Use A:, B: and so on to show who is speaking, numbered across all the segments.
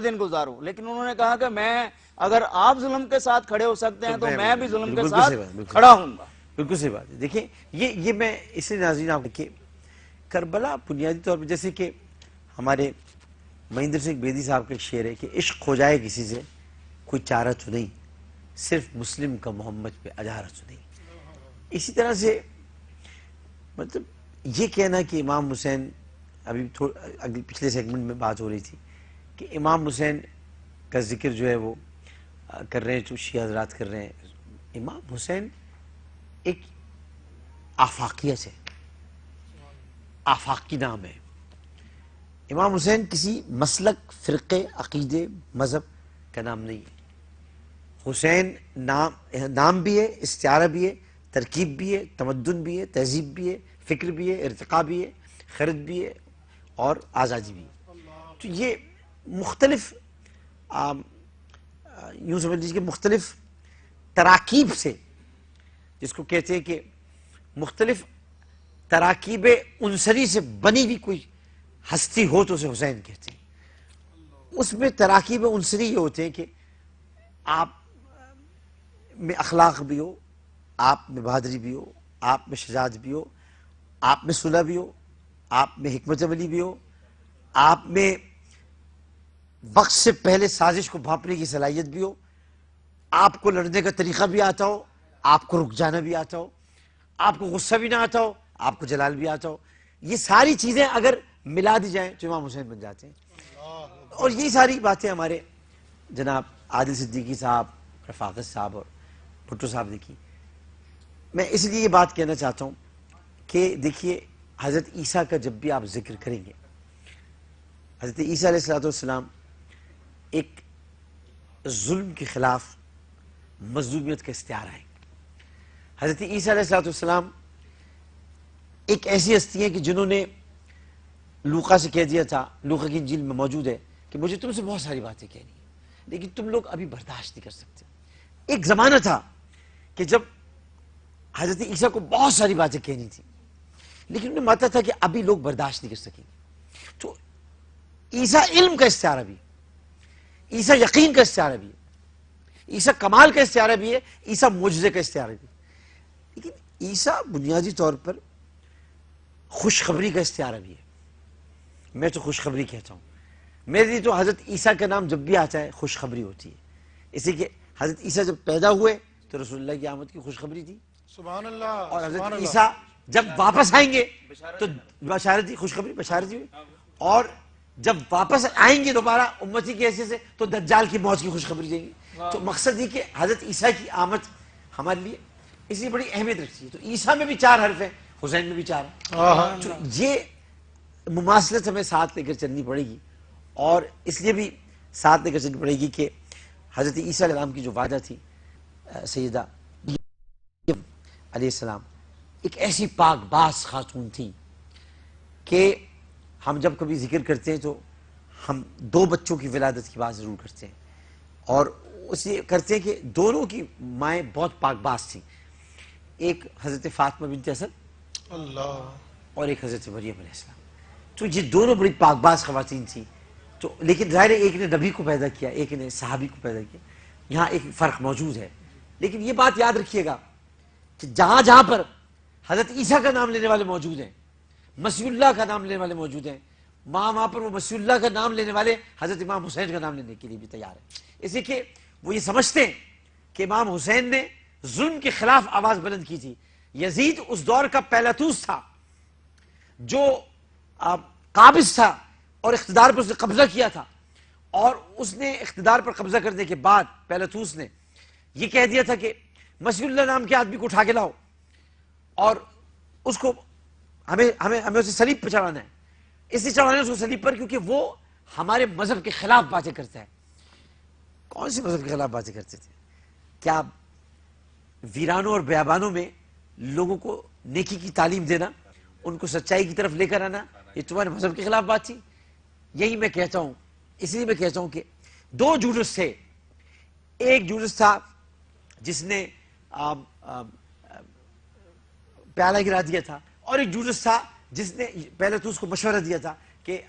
A: اچھے دن گزاروں، لیکن انہوں نے کہا کہ میں اگر آپ ظلم کے ساتھ کھڑے ہو سکتے ہیں تو میں بھی ظلم کے ساتھ کھڑا ہوں گا۔
B: بالکل صحیح بات ہے۔ دیکھیں یہ میں اس لیے ناظرین آپ کہ کربلا بنیادی طور پر جیسے کہ ہمارے مہندر سنگھ بیدی صاحب کا ایک شعر ہے کہ عشق ہو جائے کسی سے کوئی چارہ تو نہیں، صرف مسلم کا محمد پہ اجارہ تو نہیں۔ اسی طرح سے مطلب یہ کہنا کہ امام حسین ابھی پچھلے سیگمنٹ میں بات ہو رہی تھی کہ امام حسین کا ذکر جو ہے وہ کر رہے ہیں، جو شیعہ حضرات کر رہے ہیں، امام حسین ایک آفاقیت ہے، آفاقی نام ہے۔ امام حسین کسی مسلک، فرقے، عقیدے، مذہب کا نام نہیں ہے۔ حسین نام بھی ہے، استعارہ بھی ہے، ترکیب بھی ہے، تمدن بھی ہے، تہذیب بھی ہے، فکر بھی ہے، ارتقاء بھی ہے، خرد بھی ہے اور آزادی بھی ہے۔ تو یہ مختلف یوں سمجھ لیجیے کہ مختلف تراکیب سے، جس کو کہتے ہیں کہ مختلف تراکیب عنصری سے بنی ہوئی کوئی ہستی ہو تو اسے حسین کہتے ہیں۔ اس میں تراکیب عنصری یہ ہوتے ہیں کہ آپ میں اخلاق بھی ہو، آپ میں بہادری بھی ہو، آپ میں شجاعت بھی ہو، آپ میں صلح بھی ہو، آپ میں حکمت عملی بھی ہو، آپ میں وقت سے پہلے سازش کو بھانپنے کی صلاحیت بھی ہو، آپ کو لڑنے کا طریقہ بھی آتا ہو، آپ کو رک جانا بھی آتا ہو، آپ کو غصہ بھی نہ آتا ہو، آپ کو جلال بھی آتا ہو۔ یہ ساری چیزیں اگر ملا دی جائیں تو امام حسین بن جاتے ہیں۔ اور یہ ساری باتیں ہمارے جناب عادل صدیقی صاحب، رفاقت صاحب اور بھٹو صاحب نے کی۔ میں اس لیے یہ بات کہنا چاہتا ہوں کہ دیکھیے حضرت عیسیٰ کا جب بھی آپ ذکر کریں گے، حضرت عیسیٰ علیہ السلام ایک ظلم کے خلاف مظلومیت کا استعارہ ہے۔ حضرت عیسیٰ علیہ السلام ایک ایسی ہستی ہے کہ جنہوں نے لوقا سے کہہ دیا تھا، لوقا کی انجیل میں موجود ہے کہ مجھے تم سے بہت ساری باتیں کہنی ہیں لیکن تم لوگ ابھی برداشت نہیں کر سکتے۔ ایک زمانہ تھا کہ جب حضرت عیسیٰ کو بہت ساری باتیں کہنی تھی لیکن انہیں ماتا تھا کہ ابھی لوگ برداشت نہیں کر سکیں گے۔ تو عیسیٰ علم کا استعارہ بھی ہے، عیسیٰ یقین کا استعارہ بھی ہے، عیسیٰ کمال کا استعارہ بھی ہے، عیسیٰ معجزے کا استعارہ بھی ہے۔ لیکن عیسیٰ بنیادی طور پر خوشخبری کا استعارہ بھی ہے۔ میں تو خوشخبری کہتا ہوں، میرے لیے تو حضرت عیسیٰ کا نام جب بھی آتا ہے خوشخبری ہوتی ہے۔ اسی کہ حضرت عیسیٰ جب پیدا ہوئے تو رسول اللہ کی آمد کی خوشخبری تھی،
C: سبحان اللہ،
B: اور حضرت عیسیٰ جب واپس آئیں گے تو بشارت دی، خوشخبری بشارت دی، اور جب واپس آئیں گے دوبارہ امتی کی حیثیت سے تو دجال کی موت کی خوشخبری دیں گے۔ تو مقصد یہ کہ حضرت عیسیٰ کی آمد ہمارے لیے اس لیے بڑی اہمیت رکھتی ہے۔ تو عیسیٰ میں بھی 4 حرف ہیں، حسین میں بھی 4 ہیں۔ تو یہ مماثلت ہمیں ساتھ لے کر چلنی پڑے گی، اور اس لیے بھی ساتھ لے کر چلنی پڑے گی کہ حضرت عیسیٰ علیہ السلام کی جو والدہ تھی سیدہ علیہ السلام ایک ایسی پاک باز خاتون تھی کہ ہم جب کبھی ذکر کرتے ہیں تو ہم 2 بچوں کی ولادت کی بات ضرور کرتے ہیں، اور اس لیے کرتے ہیں کہ دونوں کی مائیں بہت پاک باز تھیں، ایک حضرت فاطمہ بنت اسد اور ایک حضرت مریم علیہ السلام۔ تو یہ دونوں بڑی پاک باز خواتین تھیں۔ تو لیکن ظاہر ہے ایک نے نبی کو پیدا کیا، ایک نے صحابی کو پیدا کیا، یہاں ایک فرق موجود ہے۔ لیکن یہ بات یاد رکھیے گا کہ جہاں جہاں پر حضرت عیسیٰ کا نام لینے والے موجود ہیں، مسیح اللہ کا نام لینے والے موجود ہیں، وہاں پر وہ مسیح اللہ کا نام لینے والے حضرت امام حسین کا نام لینے کے لیے بھی تیار ہیں۔ اس لیے کہ وہ یہ سمجھتے ہیں کہ امام حسین نے ظلم کے خلاف آواز بلند کی تھی۔ یزید اس دور کا پیلاطوس تھا جو قابض تھا اور اقتدار پر اس نے قبضہ کیا تھا، اور اس نے اقتدار پر قبضہ کرنے کے بعد پیلاطوس نے یہ کہہ دیا تھا کہ مسیح اللہ نام کے آدمی کو اٹھا کے لاؤ اور اس کو ہمیں اسے صلیب پہ چڑھانا ہے۔ اس لیے چڑھانا ہے اس کو صلیب پر کیونکہ وہ ہمارے مذہب کے خلاف باتیں کرتا ہے۔ کون سی مذہب کے خلاف باتیں کرتے تھے؟ کیا ویرانوں اور بیابانوں میں لوگوں کو نیکی کی تعلیم دینا، ان کو سچائی کی طرف لے کر آنا، یہ تمہارے مذہب کے خلاف بات تھی؟ یہی میں کہتا ہوں، اس لیے میں کہتا ہوں کہ 2 جوجس تھے، ایک جوجس تھا جس نے پیالہ گرا دیا تھا، اور ایک جوجس تھا جس نے پیلاطوس کو مشورہ دیا تھا کہ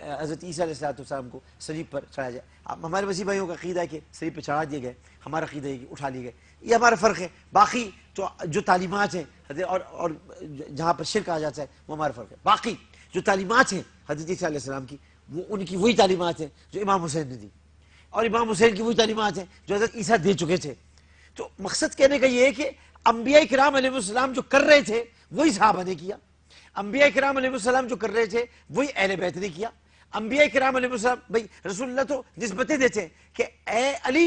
B: حضرت عیسیٰ علیہ السلام کو صلیب پر چڑھایا جائے. ہمارے مسیح بھائیوں کا عقیدہ ہے کہ صلیب پر چڑھا دیے گئے, ہمارا عقیدہ ہے کہ اٹھا لیے گئے. یہ ہمارا فرق ہے. باقی جو تعلیمات ہیں اور جہاں پر شرک آ جاتا ہے وہ ہمارا فرق ہے. باقی جو تعلیمات ہیں حضرت عیسیٰ علیہ السلام کی, وہ ان کی وہی تعلیمات ہیں جو امام حسین نے دی, اور امام حسین کی وہی تعلیمات ہیں جو حضرت عیسیٰ دے چکے تھے. تو مقصد کہنے کا یہ ہے کہ انبیاء کرام علیہ السلام جو کر رہے تھے وہی صحابہ نے کیا. انبیاء کرام علیہ السلام جو کر رہے تھے وہی اہل بیت نے کیا. انبیاء کرام علیہ السلام, بھئی رسول اللہ تو نسبتیں دیتے ہیں کہ اے علی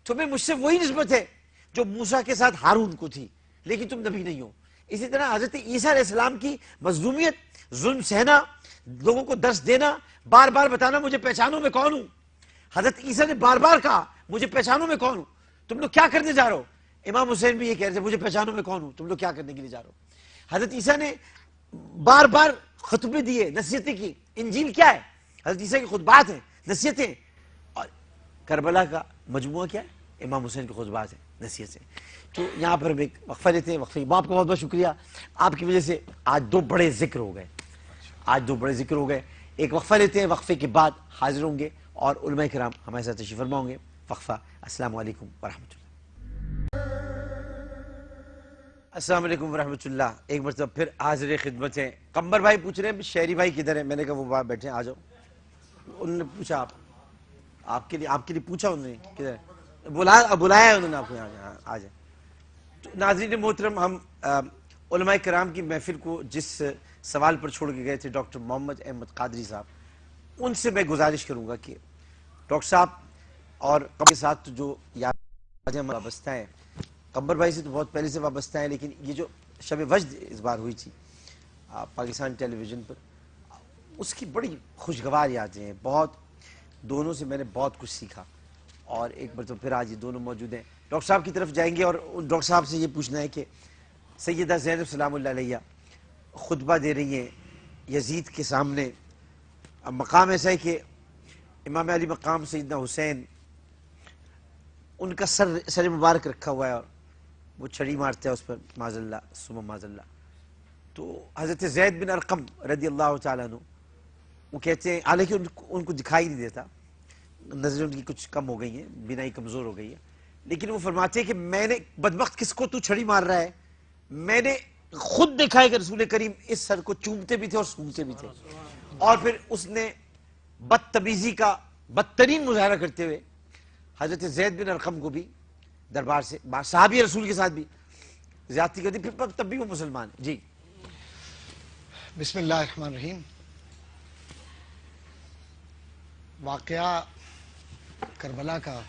B: تمہیں مجھ سے وہی نسبت ہے جو موسیٰ کے ساتھ ہارون کو تھی, لیکن تم نبی نہیں ہو. اسی طرح حضرت عیسیٰ علیہ السلام کی مظلومیت, ظلم سہنا, لوگوں کو درس دینا, بار بار بتانا مجھے پہچانو میں کون ہوں. حضرت عیسیٰ نے بار بار کہا مجھے پہچانو میں کون ہوں, تم لوگ کیا کرنے جا رہے ہو. امام حسین بھی یہ کہہ رہے تھے مجھے پہچانو میں کون ہوں, تم لوگ کیا کرنے کے لیے جا رہے ہو. حضرت عیسیٰ نے بار بار خطبے دیے, نصیحتیں کی. انجیل کیا ہے؟ حضرت عیسیٰ کی خطبات ہیں, نصیحتیں. اور کربلا کا مجموعہ کیا ہے؟ امام حسین کی خطبات ہیں, نصیحتیں. تو یہاں پر ہم ایک وقفہ لیتے ہیں. وقفے آپ کا بہت بہت شکریہ, آپ کی وجہ سے آج دو بڑے ذکر ہو گئے. ایک وقفہ لیتے ہیں, وقفے کے بعد حاضر ہوں گے اور علماء کرام ہمارے ساتھ تشریف فرما ہوں گے. وقفہ. السلام علیکم ورحمۃ اللہ. السلام علیکم ورحمۃ اللہ. ایک مرتبہ پھر حاضر خدمت ہیں. قمبر بھائی پوچھ رہے ہیں شہری بھائی کدھر ہے. میں نے کہا وہ باہر بیٹھے ہیں, آ جاؤ. انہوں نے پوچھا آپ کے لیے پوچھا انہوں نے کدھر ہے, بلایا ہے انہوں نے آپ کو, یہاں آ جائیں. ناظرین محترم, ہم علماء کرام کی محفل کو جس سوال پر چھوڑ کے گئے تھے ڈاکٹر محمد احمد قادری صاحب, ان سے میں گزارش کروں گا کہ ڈاکٹر صاحب اور قبر کے ساتھ جو یادیں وابستہ ہیں, قمبر بھائی سے تو بہت پہلے سے وابستہ ہیں, لیکن یہ جو شب وجد اس بار ہوئی تھی پاکستان ٹیلی ویژن پر, اس کی بڑی خوشگوار یادیں ہیں. بہت دونوں سے میں نے بہت کچھ سیکھا. اور ایک بار تو پھر آج یہ دونوں موجود ہیں. ڈاکٹر صاحب کی طرف جائیں گے اور ڈاکٹر صاحب سے یہ پوچھنا ہے کہ سیدہ زینب سلام اللہ علیہ خطبہ دے رہی ہیں یزید کے سامنے. اب مقام ایسا ہے کہ امام علی مقام سیدنا حسین, ان کا سر مبارک رکھا ہوا ہے اور وہ چھڑی مارتا ہے اس پر, معاذ اللہ ثم معاذ اللہ. تو حضرت زید بن ارقم رضی اللہ تعالیٰ عنہ وہ کہتے ہیں, حالانکہ ان کو دکھائی نہیں دیتا, نظریں ان کی کچھ کم ہو گئی ہیں, بینائی کمزور ہو گئی ہے, لیکن وہ فرماتے ہیں کہ میں نے بدبخت کس کو تو چھڑی مار رہا ہے, میں نے خود دیکھا ہے کہ رسول کریم اس سر کو چومتے بھی تھے اور سونگتے بھی تھے. اور پھر اس نے بدتمیزی کا بدترین مظاہرہ کرتے ہوئے حضرت زید بن ارقم کو بھی دربار سے, صحابی رسول کے ساتھ بھی زیادتی کر دی, پھر تب بھی وہ مسلمان ہیں. جی
C: بسم اللہ الرحمن الرحیم. واقعہ کربلا کا,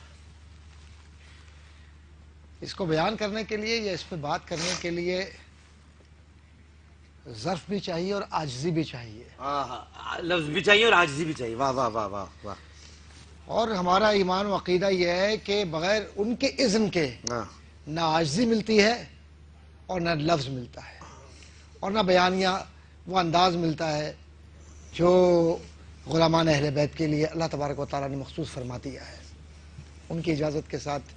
C: اس کو بیان کرنے کے لیے یا اس پہ بات کرنے کے لیے ظرف بھی چاہیے اور عاجزی بھی چاہیے.
B: لفظ بھی چاہیے اور عاجزی بھی چاہیے. واہ واہ واہ واہ واہ.
C: اور ہمارا ایمان و عقیدہ یہ ہے کہ بغیر ان کے اذن کے نہ عاجزی ملتی ہے اور نہ لفظ ملتا ہے اور نہ بیانیہ وہ انداز ملتا ہے جو غلامان اہل بیت کے لیے اللہ تبارک و تعالیٰ نے مخصوص فرما دیا ہے. ان کی اجازت کے ساتھ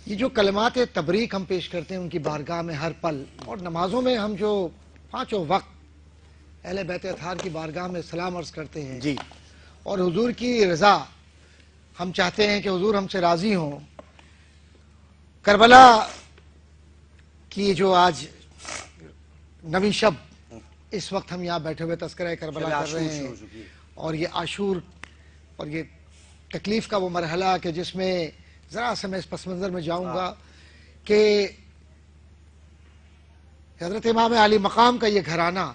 C: یہ جو کلمات تبریک ہم پیش کرتے ہیں ان کی بارگاہ میں ہر پل, اور نمازوں میں ہم جو پانچوں وقت اہل بیت اطہار کی بارگاہ میں سلام عرض کرتے ہیں
B: جی,
C: اور حضور کی رضا ہم چاہتے ہیں کہ حضور ہم سے راضی ہوں. کربلا کی جو آج نویں شب, اس وقت ہم یہاں بیٹھے ہوئے تذکرہ کربلا کر رہے ہیں, اور یہ عاشور اور یہ تکلیف کا وہ مرحلہ کہ جس میں ذرا سے میں اس پس منظر میں جاؤں گا کہ حضرت امام علی مقام کا یہ گھرانہ,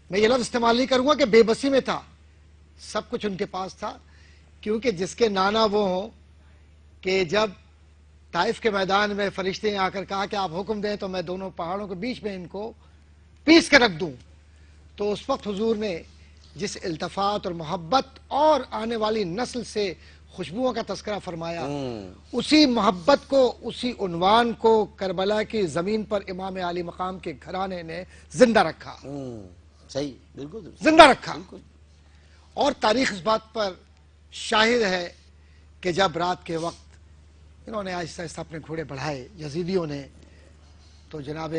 C: میں یہ لفظ استعمال نہیں کروں گا کہ بے بسی میں تھا, سب کچھ ان کے پاس تھا, کیونکہ جس کے نانا وہ ہوں کہ جب طائف کے میدان میں فرشتے نے آ کر کہا کہ آپ حکم دیں تو میں دونوں پہاڑوں کے بیچ میں ان کو پیس کے رکھ دوں, تو اس وقت حضور نے جس التفات اور محبت اور آنے والی نسل سے خوشبوؤں کا تذکرہ فرمایا, اسی محبت کو, اسی عنوان کو کربلا کی زمین پر امام علی مقام کے گھرانے نے زندہ رکھا.
B: صحیح, بالکل
C: زندہ رکھا. اور تاریخ اس بات پر شاہد ہے کہ جب رات کے وقت انہوں نے آہستہ آہستہ اپنے گھوڑے بڑھائے یزیدیوں نے, تو جناب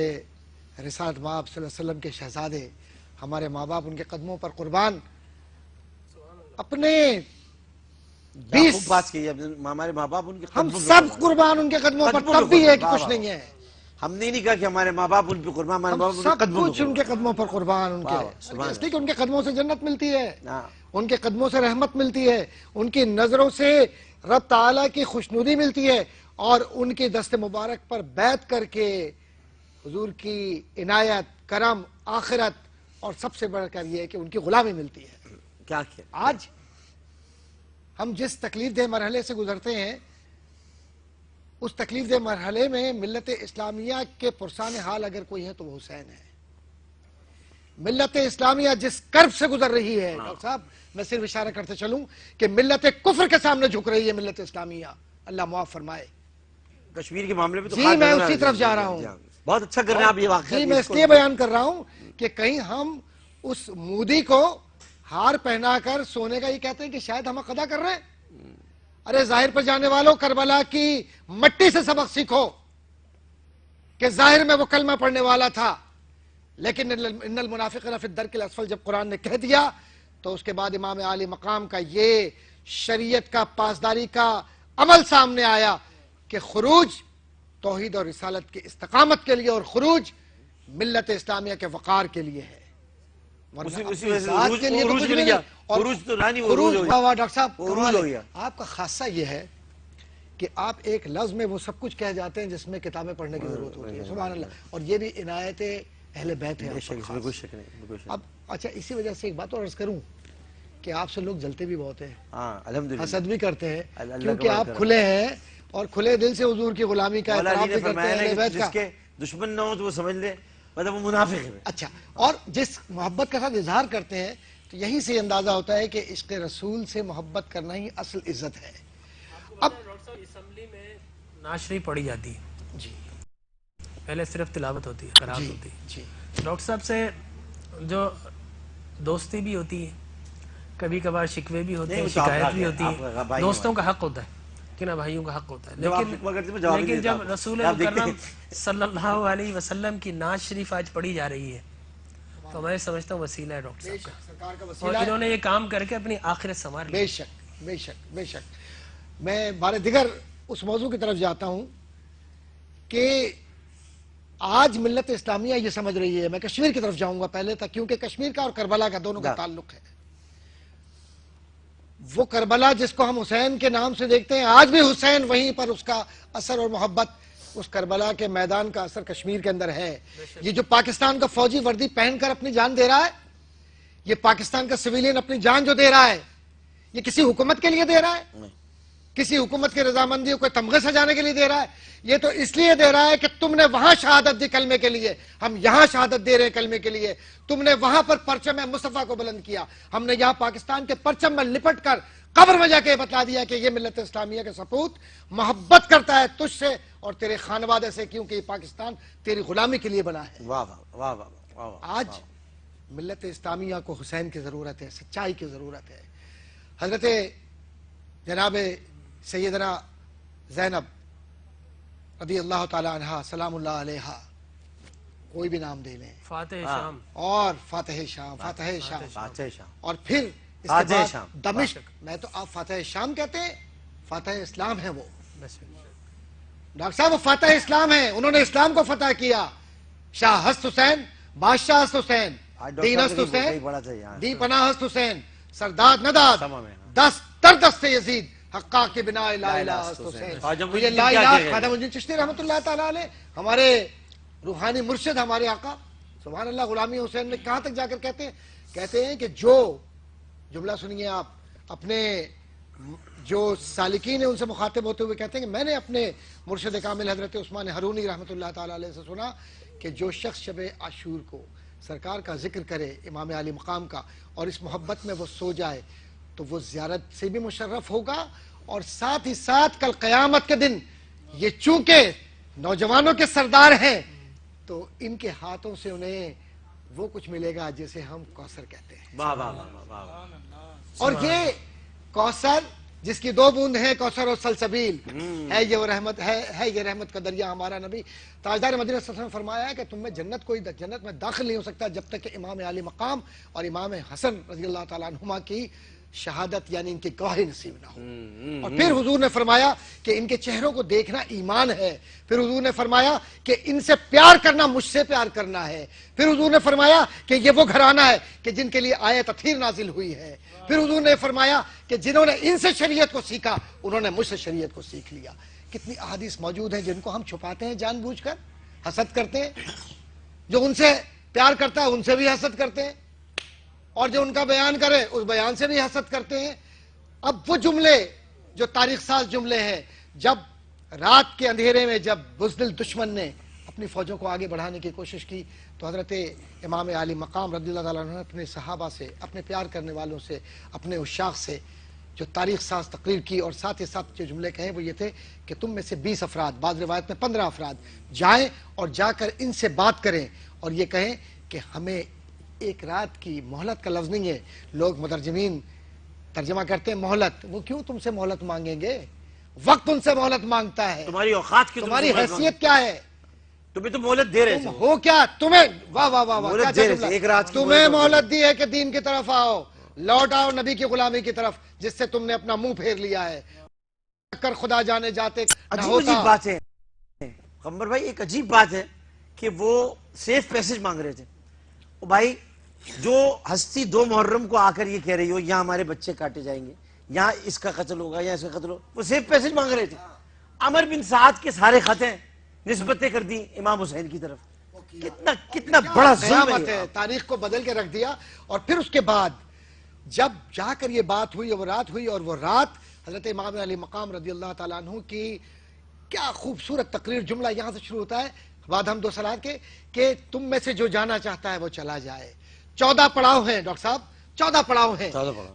C: رسالت مآب صلی اللہ علیہ وسلم کے شہزادے, ہمارے ماں باپ ان کے قدموں پر قربان, اپنے
B: خوب بات کی ہمارے ماں باپ ان کے
C: ہم
B: قدموں پہ
C: سب
B: قربان۔
C: قربان ان کے قدموں پر،
B: قدموں پہ
C: تب بھی ہے کہ
B: قربان،
C: کچھ
B: واہ،
C: نہیں ہے،
B: ہم نے نہیں کہا کہ ہمارے ماں باپ ان پہ قربان، ہمارے ماں باپ ان
C: سب
B: کے قدموں پہ
C: کچھ ان کے قدموں پر قربان، ان کے
B: واہ، سبحان
C: اس لیے کہ ان کے قدموں سے جنت ملتی ہے،
B: ہاں۔
C: ان کے قدموں سے رحمت ملتی ہے، ان کی نظروں سے رب تعالیٰ کی خوشنودی ملتی ہے، اور ان کے دست مبارک پر بیعت کر کے حضور کی عنایت، کرم، آخرت، اور سب سے بڑھ کر یہ ہے کہ ان کی غلامی ملتی ہے۔
B: کیا کیا
C: آج ہم جس تکلیف دہ مرحلے سے گزرتے ہیں، اس تکلیف دہ مرحلے میں ملت اسلامیہ کے پرسان حال اگر کوئی ہے تو وہ حسین ہے۔ ملت اسلامیہ جس کرب سے گزر رہی ہے، ڈاکٹر صاحب میں صرف اشارہ کرتے چلوں کہ ملت کفر کے سامنے جھک رہی ہے ملت اسلامیہ، اللہ معاف فرمائے۔
B: کشمیر کے معاملے میں تو
C: جی
B: خاص
C: میں
B: نظر آ
C: اسی
B: رہی ہے۔
C: طرف جا رہا ہوں۔
B: بہت اچھا کر رہے ہیں آپ یہ واقعہ،
C: جی میں اس لیے بیان کر رہا ہوں کہ کہیں ہم اس مودی کو ہار پہنا کر سونے کا یہ کہتے ہیں کہ شاید ہم قضا کر رہے ہیں۔ ارے ظاہر پر جانے والوں، کربلا کی مٹی سے سبق سیکھو کہ ظاہر میں وہ کلمہ پڑھنے والا تھا، لیکن ان المنافقین فی الدرک الاسفل جب قرآن نے کہہ دیا تو اس کے بعد امام عالی مقام کا یہ شریعت کا پاسداری کا عمل سامنے آیا کہ خروج توحید اور رسالت کی استقامت کے لیے اور خروج ملت اسلامیہ کے وقار کے لیے ہے، ورنہ
B: اسی
C: اپنی
B: وجہ سے
C: ذات کے لیے تو
B: عروج
C: کچھ
B: مل
C: بھی
B: گیا۔
C: نہیں۔ اور
B: عروج تو رانی، وہ
C: خروج،
B: عروج ہو گیا۔
C: واہ واہ ڈاکٹر صاحب
B: عروج
C: کمال
B: ہو
C: ہے۔
B: گیا۔
C: آپ کا خاصہ یہ ہے کہ آپ ایک لفظ میں وہ سب کچھ کہہ جاتے ہیں جس میں کتابیں پڑھنے کی ضرورت ہوتی ہے، سبحان اللہ، اور یہ بھی عنایت اہل بیت ہے آپ پر خاص۔
B: بالکل شک نہیں، بالکل شک
C: اب اچھا اسی وجہ سے ایک بات اور عرض کروں کہ آپ سے لوگ جلتے بھی بہت ہیں،
B: ہاں الحمدللہ۔
C: حسد بھی کرتے ہیں،
B: اللہ کا
C: کیونکہ
B: بڑا
C: آپ
B: کرم۔
C: کھلے ہیں اور کھلے دل سے حضور کی غلامی کا
B: مولا
C: اعتراف
B: علی نے
C: بھی کرتے
B: فرمایا
C: ہیں
B: نا
C: اہل
B: کہ
C: بیت
B: جس
C: کا۔
B: کے دشمن نہ ہو تو وہ سمجھ لے مطلب وہ منافق ہے۔
C: اچھا، اور جس محبت کا ساتھ اظہار کرتے ہیں تو یہیں سے اندازہ ہوتا ہے کہ عشق رسول سے محبت کرنا ہی اصل عزت ہے۔ اب
D: اسمبلی میں نعت شریف پڑھی جاتی ہے،
C: جی
D: پہلے صرف تلاوت ہوتی ہے، قرات
C: جی
D: ہوتی ہے۔
C: جی
D: ڈاکٹر صاحب سے جو دوستی بھی ہوتی ہے، کبھی کبھار شکوے بھی ہوتے
B: نہیں،
D: ہیں،
B: وہ تو آپ
D: شکایت
B: کا
D: بھی ہوتی
B: آپ کا
D: ہے،
B: بھائی
D: دوستوں کا حق ہوتا ہے کہ نا بھائیوں کا حق ہوتا ہے،
B: جب آپ شکوہ کرتے ہیں، میں جواب ہی
D: لیکن
B: نہیں دیتا
D: جب
B: آپ کو۔
D: رسول
B: آپ دیکھتے
D: مکرم
B: ہیں۔
D: صلی اللہ علیہ وسلم کی نعت شریف آج پڑھی جا رہی ہے تو میں سمجھتا ہوں وسیلہ ہے ڈاکٹر
C: بے
D: صاحب
C: شک سرکار کا
D: کا،
C: وسیلہ
D: اور
C: ہے۔
D: انہوں نے یہ کام کر کے اپنی آخرت سنوار لی۔
C: بے شک بے شک بے شک۔ میں بارے دیگر اس موضوع کی طرف جاتا ہوں کہ آج ملت اسلامیہ یہ سمجھ رہی ہے، میں کشمیر کی طرف جاؤں گا پہلے تک کیونکہ کشمیر کا اور کربلا کا دونوں کا تعلق ہے۔ وہ کربلا جس کو ہم حسین کے نام سے دیکھتے ہیں، آج بھی حسین وہیں پر اس کا اثر اور محبت، اس کربلا کے میدان کا اثر کشمیر کے اندر ہے۔ یہ جو پاکستان کا فوجی وردی پہن کر اپنی جان دے رہا ہے، یہ پاکستان کا سویلین اپنی جان جو دے رہا ہے، یہ کسی حکومت کے لیے دے رہا ہے؟ کسی حکومت کی رضامندی کو تمغے سجانے کے لیے دے رہا ہے؟ یہ تو اس لیے دے رہا ہے کہ تم نے وہاں شہادت دی کلمے کے لیے، ہم یہاں شہادت دے رہے ہیں کلمے کے لیے۔ تم نے وہاں پر پرچم مصطفیٰ کو بلند کیا، ہم نے یہاں پاکستان کے پرچم میں لپٹ کر قبر میں جا کے بتلا دیا کہ یہ ملت اسلامیہ کا سپوت محبت کرتا ہے تجھ سے اور تیرے خانوادے سے، کیونکہ یہ پاکستان تیری غلامی کے لیے بنا ہے۔
B: واہ واہ واہ واہ واہ واہ۔
C: آج ملت اسلامیہ کو حسین کی ضرورت ہے، سچائی کی ضرورت ہے۔ حضرت جناب سیدنا زینب رضی اللہ تعالی عنہ سلام اللہ علیہا، کوئی بھی نام دے لیں،
D: فاتح شام،
C: اور فاتح شام، فاتح شام،
B: بادشاہ شاہ۔
C: اور پھر اس کے
B: فاتح
C: بعد
B: شام،
C: دمشق، میں تو آپ فاتح شام کہتے ہیں، فاتح اسلام ہے وہ
D: بس
C: ڈاکٹر صاحب، وہ فاتح اسلام ہیں، انہوں نے اسلام کو فتح کیا۔ شاہ ہست حسین، بادشاہ ہست حسین،
B: آج ڈاکٹر
C: دین
B: صاحب
C: ہست
B: کہیں
C: حسین،
B: بڑا چاہیے، ہاں۔
C: دی پناہ ہست حسین، سرداد نداد،
B: سما میں، ہاں۔
C: دست در دست یزید، حقا کے بنا لا الہ ہست حسین۔
B: خواجہ
C: تو یہ
B: معین
C: لا
B: کیا
C: الہ،
B: کہے؟
C: خواجہ معین چشتی رحمۃ اللہ تعالیٰ علیہ، ہمارے روحانی مرشد، ہمارے آقا سبحان اللہ غلامی حسین میں کہاں تک جا کر کہتے ہیں کہ جو جملہ سنیے آپ، اپنے جو سالکین ہیں ان سے مخاطب ہوتے ہوئے کہتے ہیں کہ میں نے اپنے مرشد کامل حضرت عثمان ہرونی رحمۃ اللہ تعالیٰ علیہ سے سنا کہ جو شخص شب عاشور کو سرکار کا ذکر کرے، امام علی مقام کا، اور اس محبت میں وہ سو جائے تو وہ زیارت سے بھی مشرف ہوگا، اور ساتھ ہی ساتھ کل قیامت کے دن یہ چونکہ نوجوانوں کے سردار ہیں تو ان کے ہاتھوں سے انہیں وہ کچھ ملے گا جسے ہم کوثر کہتے ہیں۔
B: واہ واہ واہ واہ واہ۔
C: اور یہ کوثر جس کی 2 بوند ہیں، کوثر اور سلسبیل ہے، یہ وہ رحمت ہے یہ رحمت کا دریا ہمارا نبی تاجدار مدینہ صلی اللہ علیہ وسلم نے فرمایا ہے کہ تم میں جنت میں داخل نہیں ہو سکتا جب تک کہ امام علی مقام اور امام حسن رضی اللہ تعالیٰ عنہما کی شہادت یعنی ان کی گواہی نصیب نہ ہو. اور پھر حضور نے فرمایا کہ ان کے چہروں کو دیکھنا ایمان ہے. پھر حضور نے فرمایا کہ ان سے پیار کرنا مجھ سے پیار کرنا ہے. پھر حضور نے فرمایا کہ یہ وہ گھرانہ ہے کہ جن کے لیے آیت تطہیر نازل ہوئی ہے. پھر حضور نے فرمایا کہ جنہوں نے ان سے شریعت کو سیکھا انہوں نے مجھ سے شریعت کو سیکھ لیا. کتنی احادیث موجود ہیں جن کو ہم چھپاتے ہیں جان بوجھ کر, حسد کرتے ہیں. جو ان سے پیار کرتا ہے ان سے بھی حسد کرتے ہیں, اور جو ان کا بیان کرے اس بیان سے بھی حسد کرتے ہیں. اب وہ جملے جو تاریخ ساز جملے ہیں, جب رات کے اندھیرے میں جب بزدل دشمن نے اپنی فوجوں کو آگے بڑھانے کی کوشش کی تو حضرت امام عالی مقام رضی اللہ تعالیٰ عنہ نے اپنے صحابہ سے, اپنے پیار کرنے والوں سے, اپنے عشاق سے جو تاریخ ساز تقریر کی اور ساتھ ہی ساتھ جو جملے کہیں وہ یہ تھے کہ تم میں سے 20 افراد, بعض روایت میں 15 افراد جائیں اور جا کر ان سے بات کریں اور یہ کہیں کہ ہمیں ایک رات کی مہلت کا لفظ نہیں ہے, لوگ مترجمین ترجمہ کرتے ہیں مہلت, وہ کیوں تم سے مہلت مانگیں گے؟ وقت ان سے مہلت مانگتا ہے.
B: تمہاری اوقات کی
C: تمہاری حیثیت کیا ہے؟
B: تمہیں تو مہلت دے رہے
C: تم ہو کیا؟ تمہیں واہ واہ واہ واہ
B: مہلت
C: کیا
B: دے رہے
C: جملہ.
B: تھے, ایک رات کی
C: تمہیں
B: مہلت
C: مہلت دی ہے کہ دین کی طرف آؤ, لوٹ آؤ نبی کی غلامی کی طرف جس سے تم نے اپنا منہ پھیر لیا ہے. کر خدا جانے جاتے نہ
B: عجیب
C: ہوتا.
B: عجیب بات ہے قمر بھائی, ایک عجیب بات ہے کہ وہ سیف پیسج مانگ رہے تھے. او بھائی, جو ہستی 2 محرم کو آ کر یہ کہہ رہی ہو یہاں ہمارے بچے کاٹے جائیں گے, یہاں اس کا قتل ہوگا, یہاں اس کا قتل ہوگا, وہ سیف پیسج مانگ رہے تھے. عمر بن سعد کے سارے خطیں نسبتیں کر دی امام حسین کی طرف. کتنا بڑا ظلم
C: قیامت
B: ہے.
C: ہے, تاریخ کو بدل کے رکھ دیا. اور پھر اس کے بعد جب جا کر یہ بات ہوئی اور وہ رات ہوئی, اور وہ رات حضرت امام علی مقام رضی اللہ تعالیٰ عنہ کی کیا خوبصورت تقریر, جملہ یہاں سے شروع ہوتا ہے بعد ہم 2 صلوات کے کہ تم میں سے جو جانا چاہتا ہے وہ چلا جائے. 14 پڑاؤ ہیں ڈاکٹر صاحب, 14 پڑاؤ ہیں.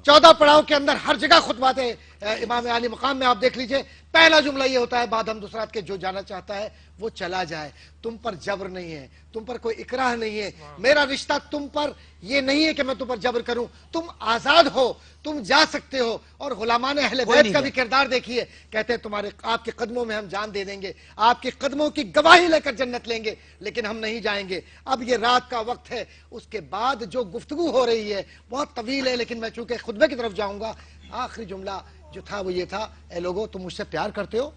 C: 14 پڑاؤ کے اندر ہر جگہ خطبات ہیں امام علی مقام میں. آپ دیکھ لیجئے, پہلا جملہ یہ ہوتا ہے بعد ہم دوسرات کے جو جانا چاہتا ہے وہ چلا جائے. تم پر جبر نہیں ہے, تم پر کوئی اکراہ نہیں ہے, میرا رشتہ تم پر یہ نہیں ہے کہ میں تم پر جبر کروں. تم آزاد ہو, تم جا سکتے ہو. اور غلامان اہل بیت کا بھی کردار دیکھیے, کہتے ہیں تمہارے آپ کے قدموں میں ہم جان دے دیں گے, آپ کے قدموں کی گواہی لے کر جنت لیں گے, لیکن ہم نہیں جائیں گے. اب یہ رات کا وقت ہے. اس کے بعد جو گفتگو ہو رہی ہے بہت طویل ہے, لیکن میں چونکہ خطبے کی طرف جاؤں گا. آخری جملہ جو تھا وہ یہ تھا, اے لوگو تم مجھ سے پیار کرتے ہو,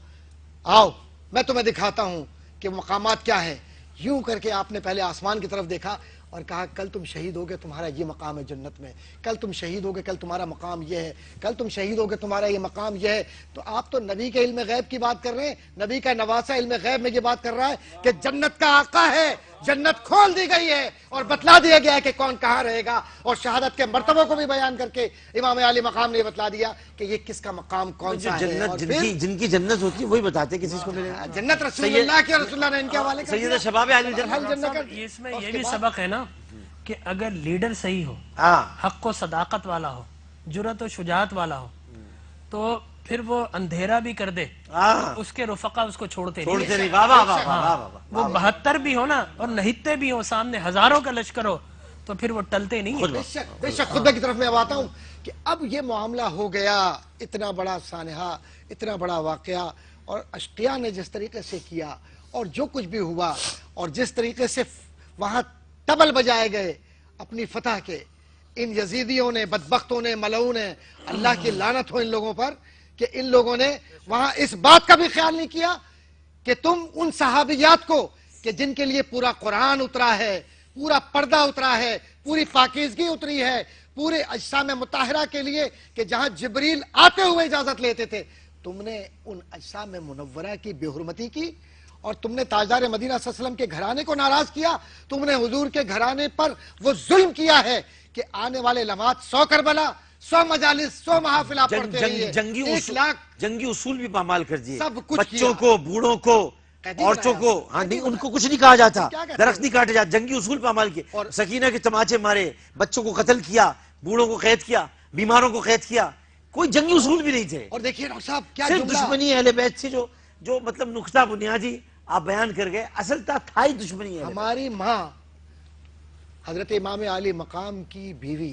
C: آؤ میں تمہیں دکھاتا ہوں کہ مقامات کیا ہے. یوں کر کے آپ نے پہلے آسمان کی طرف دیکھا اور کہا کل تم شہید ہوگے تمہارا یہ مقام ہے جنت میں, کل تم شہید ہوگے کل تمہارا مقام یہ ہے, کل تم شہید ہوگے تمہارا یہ مقام یہ ہے. تو آپ تو نبی کے علم غیب کی بات کر رہے ہیں, نبی کا نواسا علم غیب میں یہ بات کر رہا ہے کہ جنت کا آقا ہے, جنت کھول دی گئی ہے اور بتلا دیا گیا ہے کہ کون کہاں رہے گا. اور شہادت کے مرتبوں کو بھی بیان کر کے امام علی مقام نے بتلا دیا کہ یہ کس کا مقام کون سا ہے.
B: جنت جن کی جنت ہوتی ہے وہی بتاتے کسی کو ملے.
C: جنت رسول اللہ کی, رسول اللہ نے ان کے حوالے کر
B: سیدہ شباب اہل جنت.
D: اس میں یہ بھی سبق ہے نا کہ اگر لیڈر صحیح ہو, حق و صداقت والا ہو, جرأت و شجاعت والا ہو, تو پھر وہ اندھیرا بھی کر دے, اس کے رفقا اس کو چھوڑتے نہیں. وہ 72 بھی ہو نا اور نہتے بھی ہو, سامنے ہزاروں کا لشکر ہو, تو پھر وہ ٹلتے نہیں ہیں.
C: بے شک خطبے کی طرف میں اب آتا ہوں کہ اب یہ معاملہ ہو گیا, اتنا بڑا سانحہ, اتنا بڑا واقعہ, اور اشقیاء نے جس طریقے سے کیا اور جو کچھ بھی ہوا, اور جس طریقے سے وہاں تبل بجائے گئے اپنی فتح کے, ان یزیدیوں نے, بدبختوں نے, ملعون نے, اللہ کی لعنت ہو ان لوگوں پر کہ ان لوگوں نے وہاں اس بات کا بھی خیال نہیں کیا کہ تم ان صحابیات کو کہ جن کے لیے پورا قرآن اترا ہے, پورا پردہ اترا ہے, پوری پاکیزگی اتری ہے, پورے اجسام مطہرہ کے لیے کہ جہاں جبریل آتے ہوئے اجازت لیتے تھے, تم نے ان اجسام منورہ کی بے حرمتی کی, اور تم نے تاجدار مدینہ صلی اللہ علیہ وسلم کے گھرانے کو ناراض کیا. تم نے حضور کے گھرانے پر وہ ظلم کیا ہے کہ آنے والے لمحات 100 کربلا, 100 مجالس, 100 محافل آپ پڑھتے رہیے, 1 لاکھ
B: جنگی اصول بھی پامال کر دیے.
C: سب کچھ
B: بچوں کو, بوڑھوں کو, عورتوں کو, ہاں نہیں ان کو کچھ نہیں کہا جاتا, درخت نہیں کاٹے جاتے, جنگی اصول پامال کیے. سکینہ کے تماچے مارے, بچوں کو قتل کیا, بوڑھوں کو قید کیا, بیماروں کو قید کیا, کوئی جنگی اصول بھی نہیں تھے.
C: اور دیکھیے ڈاکٹر صاحب کیا
B: صرف دشمنی اہل بیت سے جو مطلب نقطہ بنیادی آپ بیان کر گئے, اصل تھا ہی دشمنی ہے.
C: ہماری ماں حضرت امام علی مقام کی بیوی,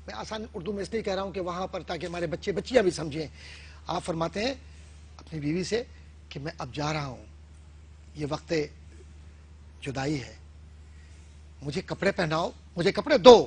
C: میں آسان اردو میں اس لیے کہہ رہا ہوں کہ وہاں پر تاکہ ہمارے بچے بچیاں بھی سمجھیں, آپ فرماتے ہیں اپنی بیوی سے کہ میں اب جا رہا ہوں, یہ وقت جدائی ہے, مجھے کپڑے پہناؤ, مجھے کپڑے دو.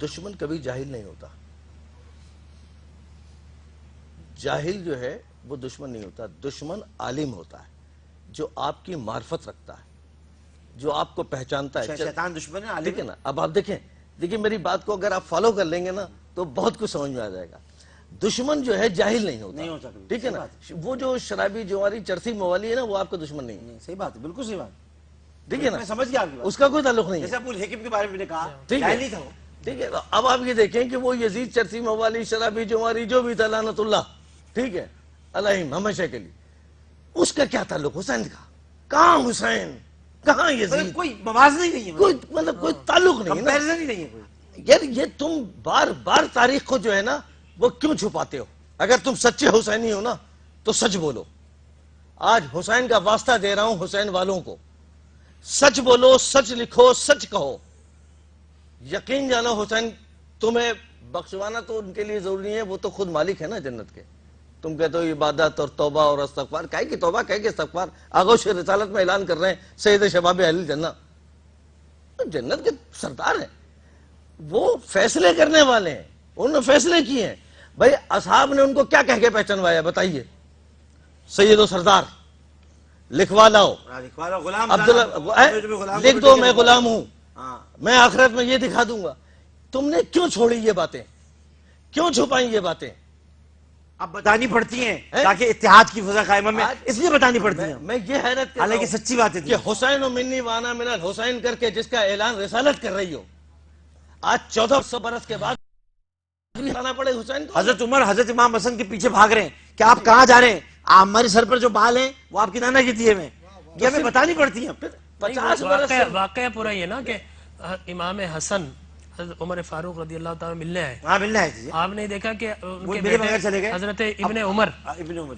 E: دشمن کبھی جاہل نہیں ہوتا. جاہل جو ہے وہ دشمن نہیں ہوتا. دشمن عالم ہوتا ہے جو آپ کی معرفت رکھتا ہے, جو آپ کو پہچانتا ہے.
B: شیطان دشمن ہے,
E: ٹھیک ہے نا. اب آپ دیکھیں میری بات کو اگر آپ فالو کر لیں گے نا تو بہت کچھ سمجھ میں آ جائے گا. دشمن جو ہے جاہل نہیں ہوتا. ٹھیک ہے نا. وہ جو شرابی جواری چرسی موالی ہے نا وہ آپ کا دشمن نہیں ہے.
B: صحیح بات ہے, بالکل صحیح بات.
E: ٹھیک ہے نا.
B: میں سمجھ گیا آپ کی بات.
E: اس کا کوئی تعلق نہیں ہے.
B: جیسے ابو الحکم کے بارے میں نے کہا
E: ٹھیک
B: جاہل
E: ہے.
B: نہیں تھا وہ.
E: ٹھیک ہے. اب آپ یہ دیکھیں کہ وہ یزید چرسی موالی شرابی جواری جو بھی تھا لعنت اللہ, ٹھیک ہے, علیہم ہمیشہ کے لیے, اس کا کیا تعلق حسین کا؟ کہاں حسین, کہاں یزید؟
B: کوئی موازنہ نہیں ہے,
E: کوئی مطلب کوئی تعلق نہیں ہے نا.
B: کمپیریزن ہی نہیں ہے کوئی.
E: یار یہ تم بار بار تاریخ کو جو ہے نا وہ کیوں چھپاتے ہو؟ اگر تم سچے حسینی ہو نا تو سچ بولو. آج حسین کا واسطہ دے رہا ہوں حسین والوں کو, سچ بولو, سچ لکھو, سچ کہو. یقین جانو حسین تمہیں بخشوانا تو ان کے لیے ضروری نہیں ہے, وہ تو خود مالک ہے نا جنت کے. تم کہتے ہو عبادت اور توبہ اور استغفار, کہے کی توبہ کہے کی استغفار. آغوش رسالت میں اعلان کر رہے ہیں سید شباب اہل الجنہ, جنت کے سردار ہیں, وہ فیصلے کرنے والے ہیں, انہوں نے فیصلے کیے ہیں. بھائی اصحاب نے ان کو کیا کہہ کے پہچانوایا بتائیے؟ سید و سردار, لکھوا لاؤ.
B: غلام
E: عبداللہ لکھ دو میں غلام ہوں, میں آخرت میں یہ دکھا دوں گا. تم نے کیوں چھوڑی یہ باتیں, کیوں چھپائیں یہ باتیں؟
B: اب بتانی پڑتی ہیں تاکہ اتحاد کی فضا قائم میں اس لیے بتانی پڑتی ہیں.
E: میں یہ حیرت
B: حالانکہ سچی بات ہے
E: کہ حسین و منی وانا من الحسین کر کے جس کا اعلان رسالت کر رہی ہو, آج 1400 برس کے بعد آنا پڑے حسین کو.
B: حضرت عمر حضرت امام حسن کے پیچھے بھاگ رہے ہیں کہ آپ کہاں جا رہے ہیں, ہمارے سر پر جو بال ہیں وہ آپ کی نانا کے دیے ہوئے, یہ ہمیں بتانی پڑتی ہیں.
E: 50 برس
D: واقعہ پورا یہ نا کہ امام حسن حضرت عمر فاروق رضی اللہ تعالیٰ ملنے آئے.
B: ہاں ملنا ہے جی.
D: آپ نے دیکھا کہ ان کے
B: میرے بغیر چلے
D: بیٹے
B: گئے.
D: حضرت ابن عمر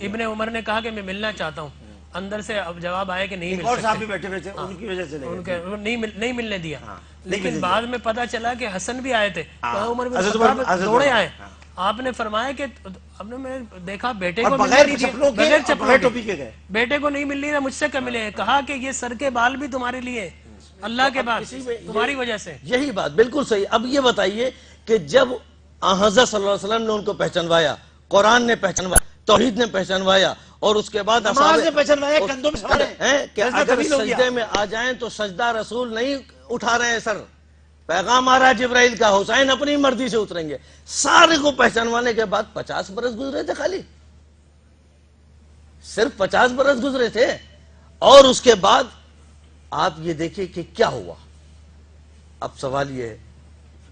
B: ابن
D: عمر نے کہا کہ میں ملنا چاہتا ہوں. اندر سے اب جواب آیا کہ نہیں مل
B: اور صاحب
D: سکتے,
B: بھی بیٹھے ہوئے تھے, ان کی وجہ سے چلے
D: ان
B: گئے.
D: کے نہیں ملنے دیا. لیکن بعد میں پتا چلا کہ حسن بھی آئے تھے, عمر بن
B: حضرت
D: خطاب
B: عمر
D: دوڑے آئے. آپ نے فرمایا کہ اب نے میں دیکھا بیٹے کو
B: بغیر
D: ملنے نہیں
B: چپلوں
D: دیا,
B: کے
D: بغیر
B: اور
D: چپلوں
B: بغیر
D: کے.
B: ٹوپی کے گئے.
D: بیٹے کو نہیں مل رہا, مجھ سے کب ملے. کہا کہ یہ سر کے بال بھی تمہارے لیے, اللہ کے بعد تمہاری وجہ سے.
E: یہی بات بالکل صحیح. اب یہ بتائیے کہ جب حضرت صلی اللہ علیہ وسلم نے ان کو پہچانوایا, قرآن نے پہچانوایا, توحید نے پہچانوایا, اور اس کے بعد
B: نماز نے پہچانوایا, کندھوں میں سوار ہیں
E: کہ اگر سجدے میں آ جائیں تو سجدہ رسول نہیں اٹھا رہے ہیں سر, پیغام آ رہا ہے جبرائیل کا, حسین اپنی مرضی سے اتریں گے. سارے کو پہچانوانے کے بعد 50 برس گزرے تھے, خالی صرف 50 برس گزرے تھے. اور اس کے بعد آپ یہ دیکھیں کہ کیا ہوا. اب سوال یہ ہے,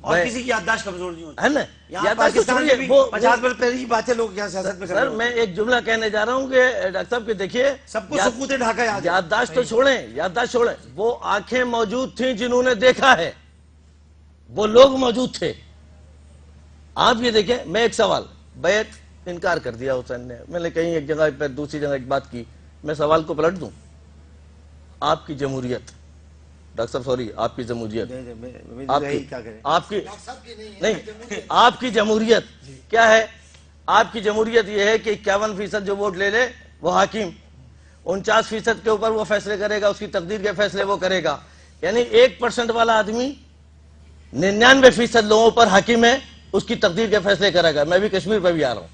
B: اور کسی کی یادداشت کمزور نہیں ہوتی
E: ہے نا,
B: یہاں پاکستان میں بھی 50 برس پہلے کی باتیں لوگ یہاں سیاست میں کر رہے
E: سر
B: ہیں.
E: میں ایک جملہ کہنے جا رہا ہوں کہ ڈاکٹر صاحب کہ دیکھیے
B: سب کو سکوت ڈھاکہ یاد ہے.
E: یادداشت تو چھوڑیں, یادداشت چھوڑیں, وہ آنکھیں موجود تھیں جنہوں نے دیکھا ہے, وہ لوگ موجود تھے. آپ یہ دیکھیں, میں ایک سوال, بیعت انکار کر دیا حسین نے, میں نے کہیں ایک جگہ پہ دوسری جگہ ایک بات کی, میں سوال کو پلٹ دوں. آپ کی جمہوریت, ڈاکٹر صاحب سوری, آپ کی جمہوریت, آپ کی نہیں, آپ کی جمہوریت کیا ہے؟ آپ کی جمہوریت یہ ہے کہ 51% جو ووٹ لے لے وہ حاکم, 49% کے اوپر وہ فیصلے کرے گا, اس کی تقدیر کے فیصلے وہ کرے گا. یعنی 1% والا آدمی 99% لوگوں پر حاکم ہے, اس کی تقدیر کے فیصلے کرے گا. میں بھی کشمیر پہ بھی آ رہا ہوں,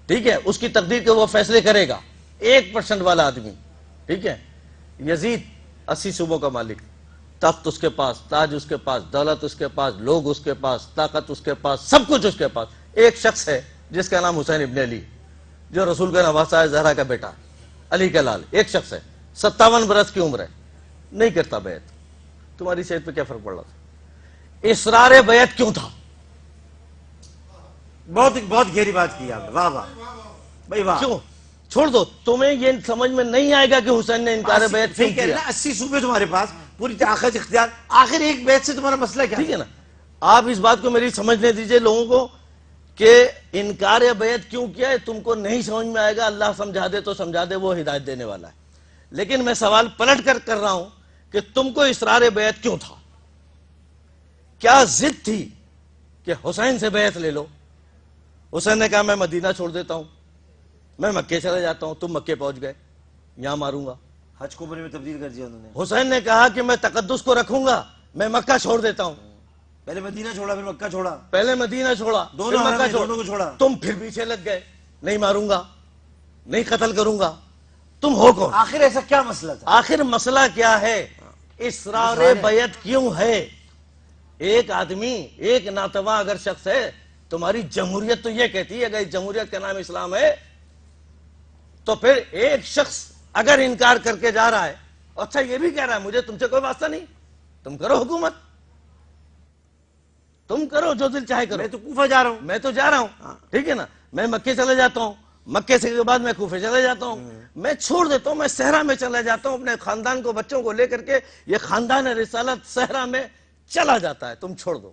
E: ٹھیک ہے, اس کی تقدیر کے وہ فیصلے کرے گا 1% والا آدمی, ٹھیک ہے. یزید 80 صوبوں کا مالک, تخت اس کے پاس, تاج اس کے پاس, دولت اس کے پاس, لوگ اس کے پاس, طاقت اس کے پاس, سب کچھ اس کے پاس. ایک شخص ہے جس کا نام حسین ابن علی, جو رسول کا نواسہ ہے, زہرا کا بیٹا, علی کا لال, ایک شخص ہے, 57 برس کی عمر ہے, نہیں کرتا بیعت. تمہاری صحت پہ کیا فرق پڑ رہا تھا؟ اسرار بیعت کیوں تھا؟
B: بہت گہری بات کی آپ نے, واہ واہ بھائی واہ.
E: کیوں؟ چھوڑ دو, تمہیں یہ سمجھ میں نہیں آئے گا کہ حسین نے انکار بیعت کیوں کیا.
B: 80 صوبے تمہارے پاس, پوری طاقت اختیار, آخر ایک بیعت سے تمہارا مسئلہ کیا؟
E: ٹھیک ہے نا. آپ اس بات کو میری سمجھنے دیجئے لوگوں کو کہ انکار بیعت کیوں کیا ہے, تم کو نہیں سمجھ میں آئے گا. اللہ سمجھا دے تو سمجھا دے, وہ ہدایت دینے والا ہے. لیکن میں سوال پلٹ کر رہا ہوں کہ تم کو اسرار بیعت کیوں تھا؟ کیا ضد تھی کہ حسین سے بیعت لے لو؟ حسین نے کہا میں مدینہ چھوڑ دیتا ہوں, میں مکے چلے جاتا ہوں, تم مکے پہنچ گئے, یہاں ماروں گا.
B: حج کو عمرے میں تبدیل کر دیا انہوں نے.
E: حسین نے کہا کہ میں تقدس کو رکھوں گا, میں مکہ چھوڑ دیتا ہوں.
B: پہلے مدینہ چھوڑا پھر مکہ چھوڑا,
E: پہلے مدینہ چھوڑا
B: دونوں
E: پھر مکہ
B: حرم دونوں کو چھوڑا.
E: تم پھر پیچھے لگ گئے, نہیں ماروں گا, نہیں قتل کروں گا. تم ہو کون؟
B: آخر ایسا کیا مسئلہ تھا؟
E: آخر مسئلہ کیا ہے؟ اسرار بیعت کیوں ہے؟ ایک آدمی, ایک ناتواں اگر شخص ہے, تمہاری جمہوریت تو یہ کہتی ہے اگر اس جمہوریت کا نام اسلام ہے, تو پھر ایک شخص اگر انکار کر کے جا رہا ہے, اچھا یہ بھی کہہ رہا ہے مجھے تم سے کوئی واسطہ نہیں, تم کرو حکومت, تم کرو جو دل چاہے کرو.
B: میں تو کوفہ جا رہا ہوں.
E: میں تو جا رہا ہوں, ٹھیک ہے نا, میں مکے چلے جاتا ہوں, مکے سے کے بعد میں کوفے چلے جاتا ہوں, میں چھوڑ دیتا ہوں, میں صحرا میں چلا جاتا ہوں اپنے خاندان کو, بچوں کو لے کر کے. یہ خاندان رسالت صحرا میں چلا جاتا ہے, تم چھوڑ دو.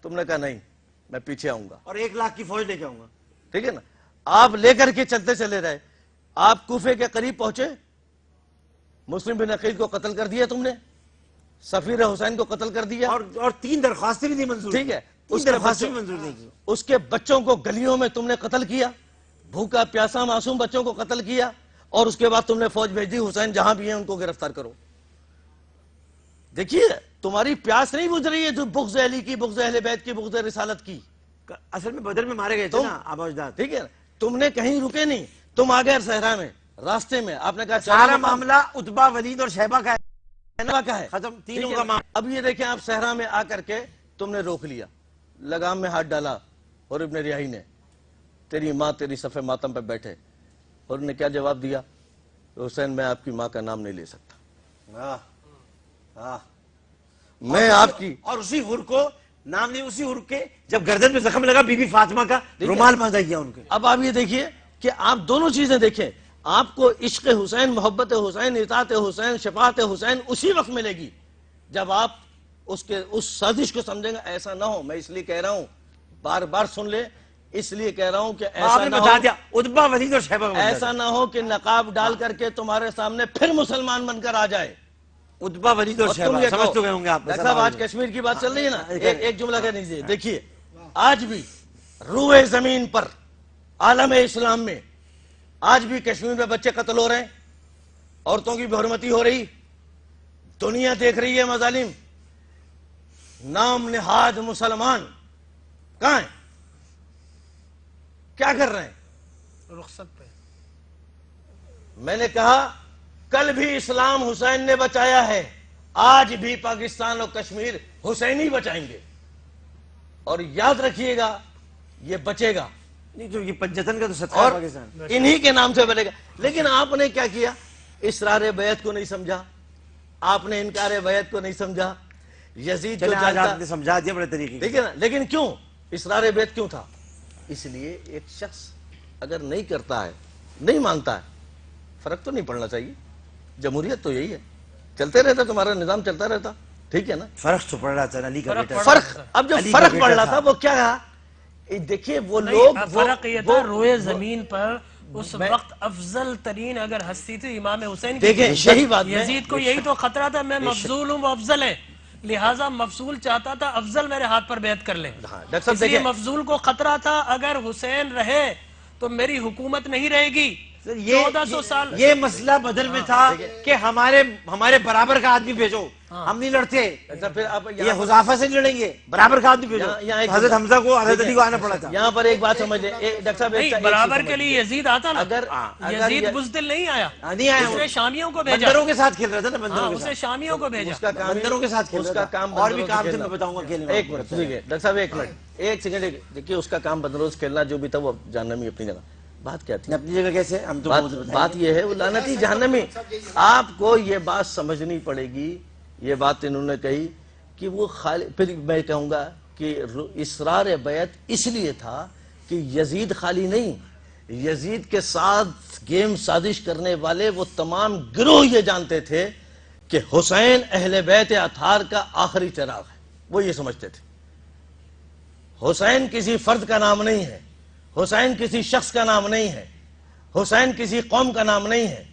E: تم نے کہا نہیں میں پیچھے آؤں گا
B: اور 1 لاکھ کی فوج لے کے آؤں گا.
E: ٹھیک ہے نا. آپ لے کر کے چلتے چلے رہے, آپ کوفے کے قریب پہنچے, مسلم بن عقیل کو قتل کر دیا تم نے, سفیر حسین کو قتل کر دیا,
B: اور 3 درخواستیں بھی نہیں منظور.
E: ٹھیک ہے,
B: 3 درخواستیں بھی منظور نہیں کی.
E: اس کے بچوں کو گلیوں میں تم نے قتل کیا, بھوکا پیاسا معصوم بچوں کو قتل کیا, اور اس کے بعد تم نے فوج بھیج دی, حسین جہاں بھی ہیں ان کو گرفتار کرو. دیکھیے تمہاری پیاس نہیں بجھ رہی ہے جو بغض علی کی, بغض اہل بیت کی, بغض رسالت کی.
B: اصل میں بدر میں مارے گئے تھے نا آبا اجداد.
E: ٹھیک ہے, تم نے کہیں رکے نہیں, تم آ گئے صحرا میں, راستے میں آپ نے کہا
B: سارا معاملہ عتبہ, ولید اور شیبہ کا
E: ہے,
B: ختم,
E: ٹھیک
B: تینوں
E: ہے
B: کا
E: نا؟
B: معاملہ.
E: اب یہ دیکھیں آپ صحرا میں آ کر کے تم نے روک لیا, لگام میں ہاتھ ڈالا, اور ابن ریاحی نے, تیری ماں تیری صف ماتم پہ بیٹھے, اور انہوں نے کیا جواب دیا؟ حسین میں آپ کی ماں کا نام نہیں لے سکتا, میں آپ کی.
B: اور اسی حر کو نام نہیں, اسی حر کے جب گردن میں زخم لگا بی بی فاطمہ کا رومال باندھا گیا ان کے.
E: اب آپ یہ دیکھیے کہ آپ دونوں چیزیں دیکھیں, آپ کو عشق حسین, محبت حسین, اطاعت حسین, شفاعت حسین اسی وقت ملے گی جب آپ اس سازش کو سمجھیں گے. ایسا نہ ہو, میں اس لیے کہہ رہا ہوں, بار بار سن لے, اس لیے کہہ رہا ہوں کہ
B: آپ نے بتا دیا عتبہ, ولید اور شیبہ کا
E: ایسا نہ ہو کہ نقاب ڈال کر کے تمہارے سامنے پھر مسلمان بن کر آ جائے.
B: عتبہ, ولید اور شیبہ سمجھ تو گئے ہوں گے آپ.
E: ڈاکٹر صاحب آج کشمیر کی بات چل رہی ہے نا, ایک جملہ کہہ دیجیے. دیکھیے آج بھی روئے زمین پر عالم اسلام میں آج بھی کشمیر میں بچے قتل ہو رہے ہیں, عورتوں کی بے حرمتی ہو رہی, دنیا دیکھ رہی ہے مظالم. نام نہاد مسلمان کہاں ہیں, کیا کر رہے ہیں؟
D: رخصت پہ.
E: میں نے کہا کل بھی اسلام حسین نے بچایا ہے, آج بھی پاکستان اور کشمیر حسین ہی بچائیں گے, اور یاد رکھیے گا یہ بچے گا.
B: نہیں جو یہ پنجتن کا تو صدقہ
E: اور
B: پاکستان,
E: انہی کے نام سے بنے گا. لیکن آپ نے کیا کیا؟ اسرار بیعت کو نہیں سمجھا, آپ نے انکار بیعت کو نہیں سمجھا. یزید کو
B: آج
E: جانتا,
B: آپ نے سمجھا دیا بڑے طریقے.
E: ٹھیک ہے نا, لیکن کیوں اسرار بیعت کیوں تھا؟ اس لیے ایک شخص اگر نہیں کرتا ہے, نہیں مانتا ہے, فرق تو نہیں پڑنا چاہیے. جمہوریت تو یہی ہے, چلتے رہتا, تمہارا نظام چلتا رہتا, ٹھیک ہے نا.
B: فرق تو پڑ رہا تھا, علی کا بیٹا.
E: فرق, اب جو فرق پڑ رہا تھا وہ کیا کہا, دیکھیے وہ لوگ,
D: فرق یہ تھا روئے زمین پر اس وقت افضل ترین اگر ہستی تھی امام حسین کی.
E: دیکھیں یہی بات
D: یزید کو یہی تو خطرہ تھا, میں مفضول ہوں وہ افضل ہے, لہٰذا مفضول چاہتا تھا افضل میرے ہاتھ پر بیعت کر لے. اس لیے مفضول کو خطرہ تھا اگر حسین رہے تو میری حکومت نہیں رہے گی. 1400 سال
B: یہ مسئلہ بدر میں تھا کہ ہمارے برابر کا آدمی بھیجو, ہم نہیں لڑتے. یہ حذافہ سے لڑیں گے, برابر کا آدمی بھیجو. حضرت حمزہ کو, حضرت علی کو آنا پڑا تھا.
E: یہاں پر ایک بات سمجھ لیں ڈاکٹر صاحب,
D: برابر کے لیے یزید آتا نا,
E: اگر
D: یزید بزدل نہیں آیا,
B: نہیں آیا,
D: اس نے شامیوں کو بھیجا,
B: بندروں کے ساتھ کھیل رہا تھا نا, بندروں کے
D: اسے شامیوں کو بھیجا,
B: بندروں کے ساتھ کھیل رہا تھا. اور بھی کام تھے میں بتاؤں گا کھیلنے.
E: ایک منٹ سنیے ڈاکٹر صاحب, ایک منٹ, ایک سیکنڈ. دیکھیے اس کا کام بندروز کھیلنا جو بھی تھا وہ جہنمی اپنی جگہ. بات کیا تھی
B: اپنی جگہ کیسے, ہم تو
E: بات یہ ہے وہ لعنتی جہنمی. آپ کو یہ بات سمجھنی پڑے گی, یہ بات انہوں نے کہی کہ وہ پھر میں کہوں گا کہ اسرار بیعت اس لیے تھا کہ یزید خالی نہیں, یزید کے ساتھ گیم سازش کرنے والے وہ تمام گروہ یہ جانتے تھے کہ حسین اہل بیت اطہار کا آخری چراغ ہے. وہ یہ سمجھتے تھے حسین کسی فرد کا نام نہیں ہے, حسین کسی شخص کا نام نہیں ہے, حسین کسی قوم کا نام نہیں ہے,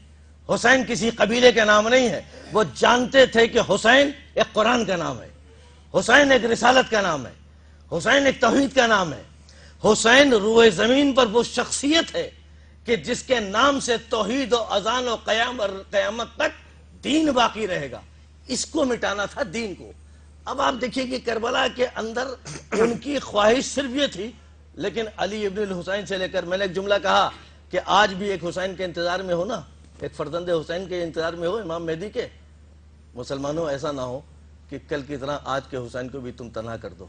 E: حسین کسی قبیلے کا نام نہیں ہے. وہ جانتے تھے کہ حسین ایک قرآن کا نام ہے, حسین ایک رسالت کا نام ہے, حسین ایک توحید کا نام ہے. حسین روئے زمین پر وہ شخصیت ہے کہ جس کے نام سے توحید و اذان و قیامت تک دین باقی رہے گا. اس کو مٹانا تھا دین کو. اب آپ دیکھیے کہ کربلا کے اندر ان کی خواہش صرف یہ تھی، لیکن علی ابن الحسین سے لے کر میں نے ایک جملہ کہا کہ آج بھی ایک حسین کے انتظار میں ہو نا، ایک فرزند حسین کے انتظار میں ہو، امام مہدی کے. مسلمانوں ایسا نہ ہو کہ کل کی طرح آج کے حسین کو بھی تم تنہا کر دو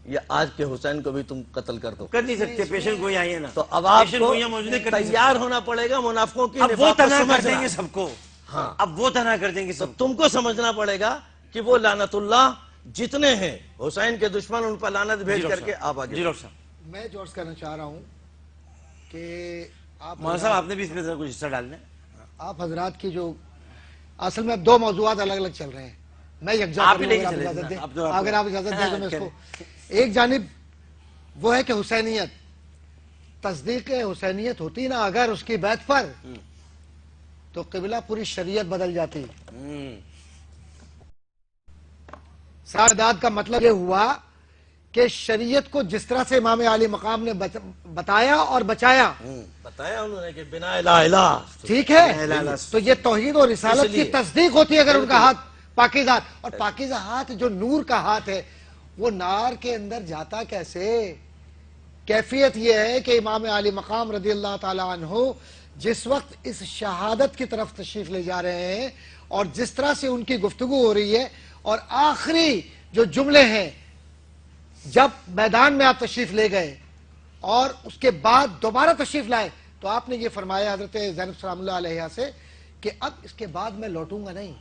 E: یا آج کے حسین کو بھی تم قتل کر دو.
B: کر نہیں سکتے، پیشن گوئی آئی ہے نا.
E: تو اب آپ
B: پیشن
E: کو
B: گوئیاں موجود ہیں، کر نہیں
E: تیار ہونا پڑے گا منافقوں کی
B: اب وہ
E: نفاق کو
B: تنہا کر
E: سمجھنا.
B: دیں گے سب کو.
E: ہاں
B: اب وہ تنہا کر دیں گے
E: تو
B: سب.
E: تم کو سمجھنا پڑے گا کہ وہ لعنت اللہ جتنے ہیں حسین کے دشمن ان پر لعنت بھیج کر کے آپ آگے.
B: جی ڈاکٹر صاحب.
C: میں جو عرض کرنا چاہ رہا ہوں کہ
B: مولانا صاحب آپ نے بھی اس میں ذرا کچھ حصہ ڈالنا ہے.
C: آپ حضرات کی جو اصل میں اب دو موضوعات الگ الگ چل رہے ہیں، میں یکجا
B: آپ
C: کروں
B: ہی لے کے
C: اگر آپ
B: چلیں.
C: اجازت دیں.
B: اب تو آپ-
C: اگر آپ اجازت دیں تو میں اس کو ایک جانب وہ ہے کہ حسینیت، تصدیق حسینیت ہوتی نا اگر اس کی بیعت پر، تو قبلہ پوری شریعت بدل جاتی. سعادت کا مطلب یہ ہوا کہ شریعت کو جس طرح سے امام علی مقام نے بتایا اور بچایا،
E: بتایا انہوں نے کہ بنا الہ الہ.
C: ٹھیک ہے، تو یہ توحید اور رسالت کی تصدیق ہوتی ہے اگر ان کا ہاتھ پاکیزہ ہاتھ. اور پاکیزہ ہاتھ جو نور کا ہاتھ ہے وہ نار کے اندر جاتا کیسے؟ کیفیت یہ ہے کہ امام علی مقام رضی اللہ تعالی عنہ جس وقت اس شہادت کی طرف تشریف لے جا رہے ہیں اور جس طرح سے ان کی گفتگو ہو رہی ہے، اور آخری جو جملے ہیں جب میدان میں آپ تشریف لے گئے اور اس کے بعد دوبارہ تشریف لائے، تو آپ نے یہ فرمایا حضرت زینب سلام اللہ علیہ سے کہ اب اس کے بعد میں لوٹوں گا نہیں،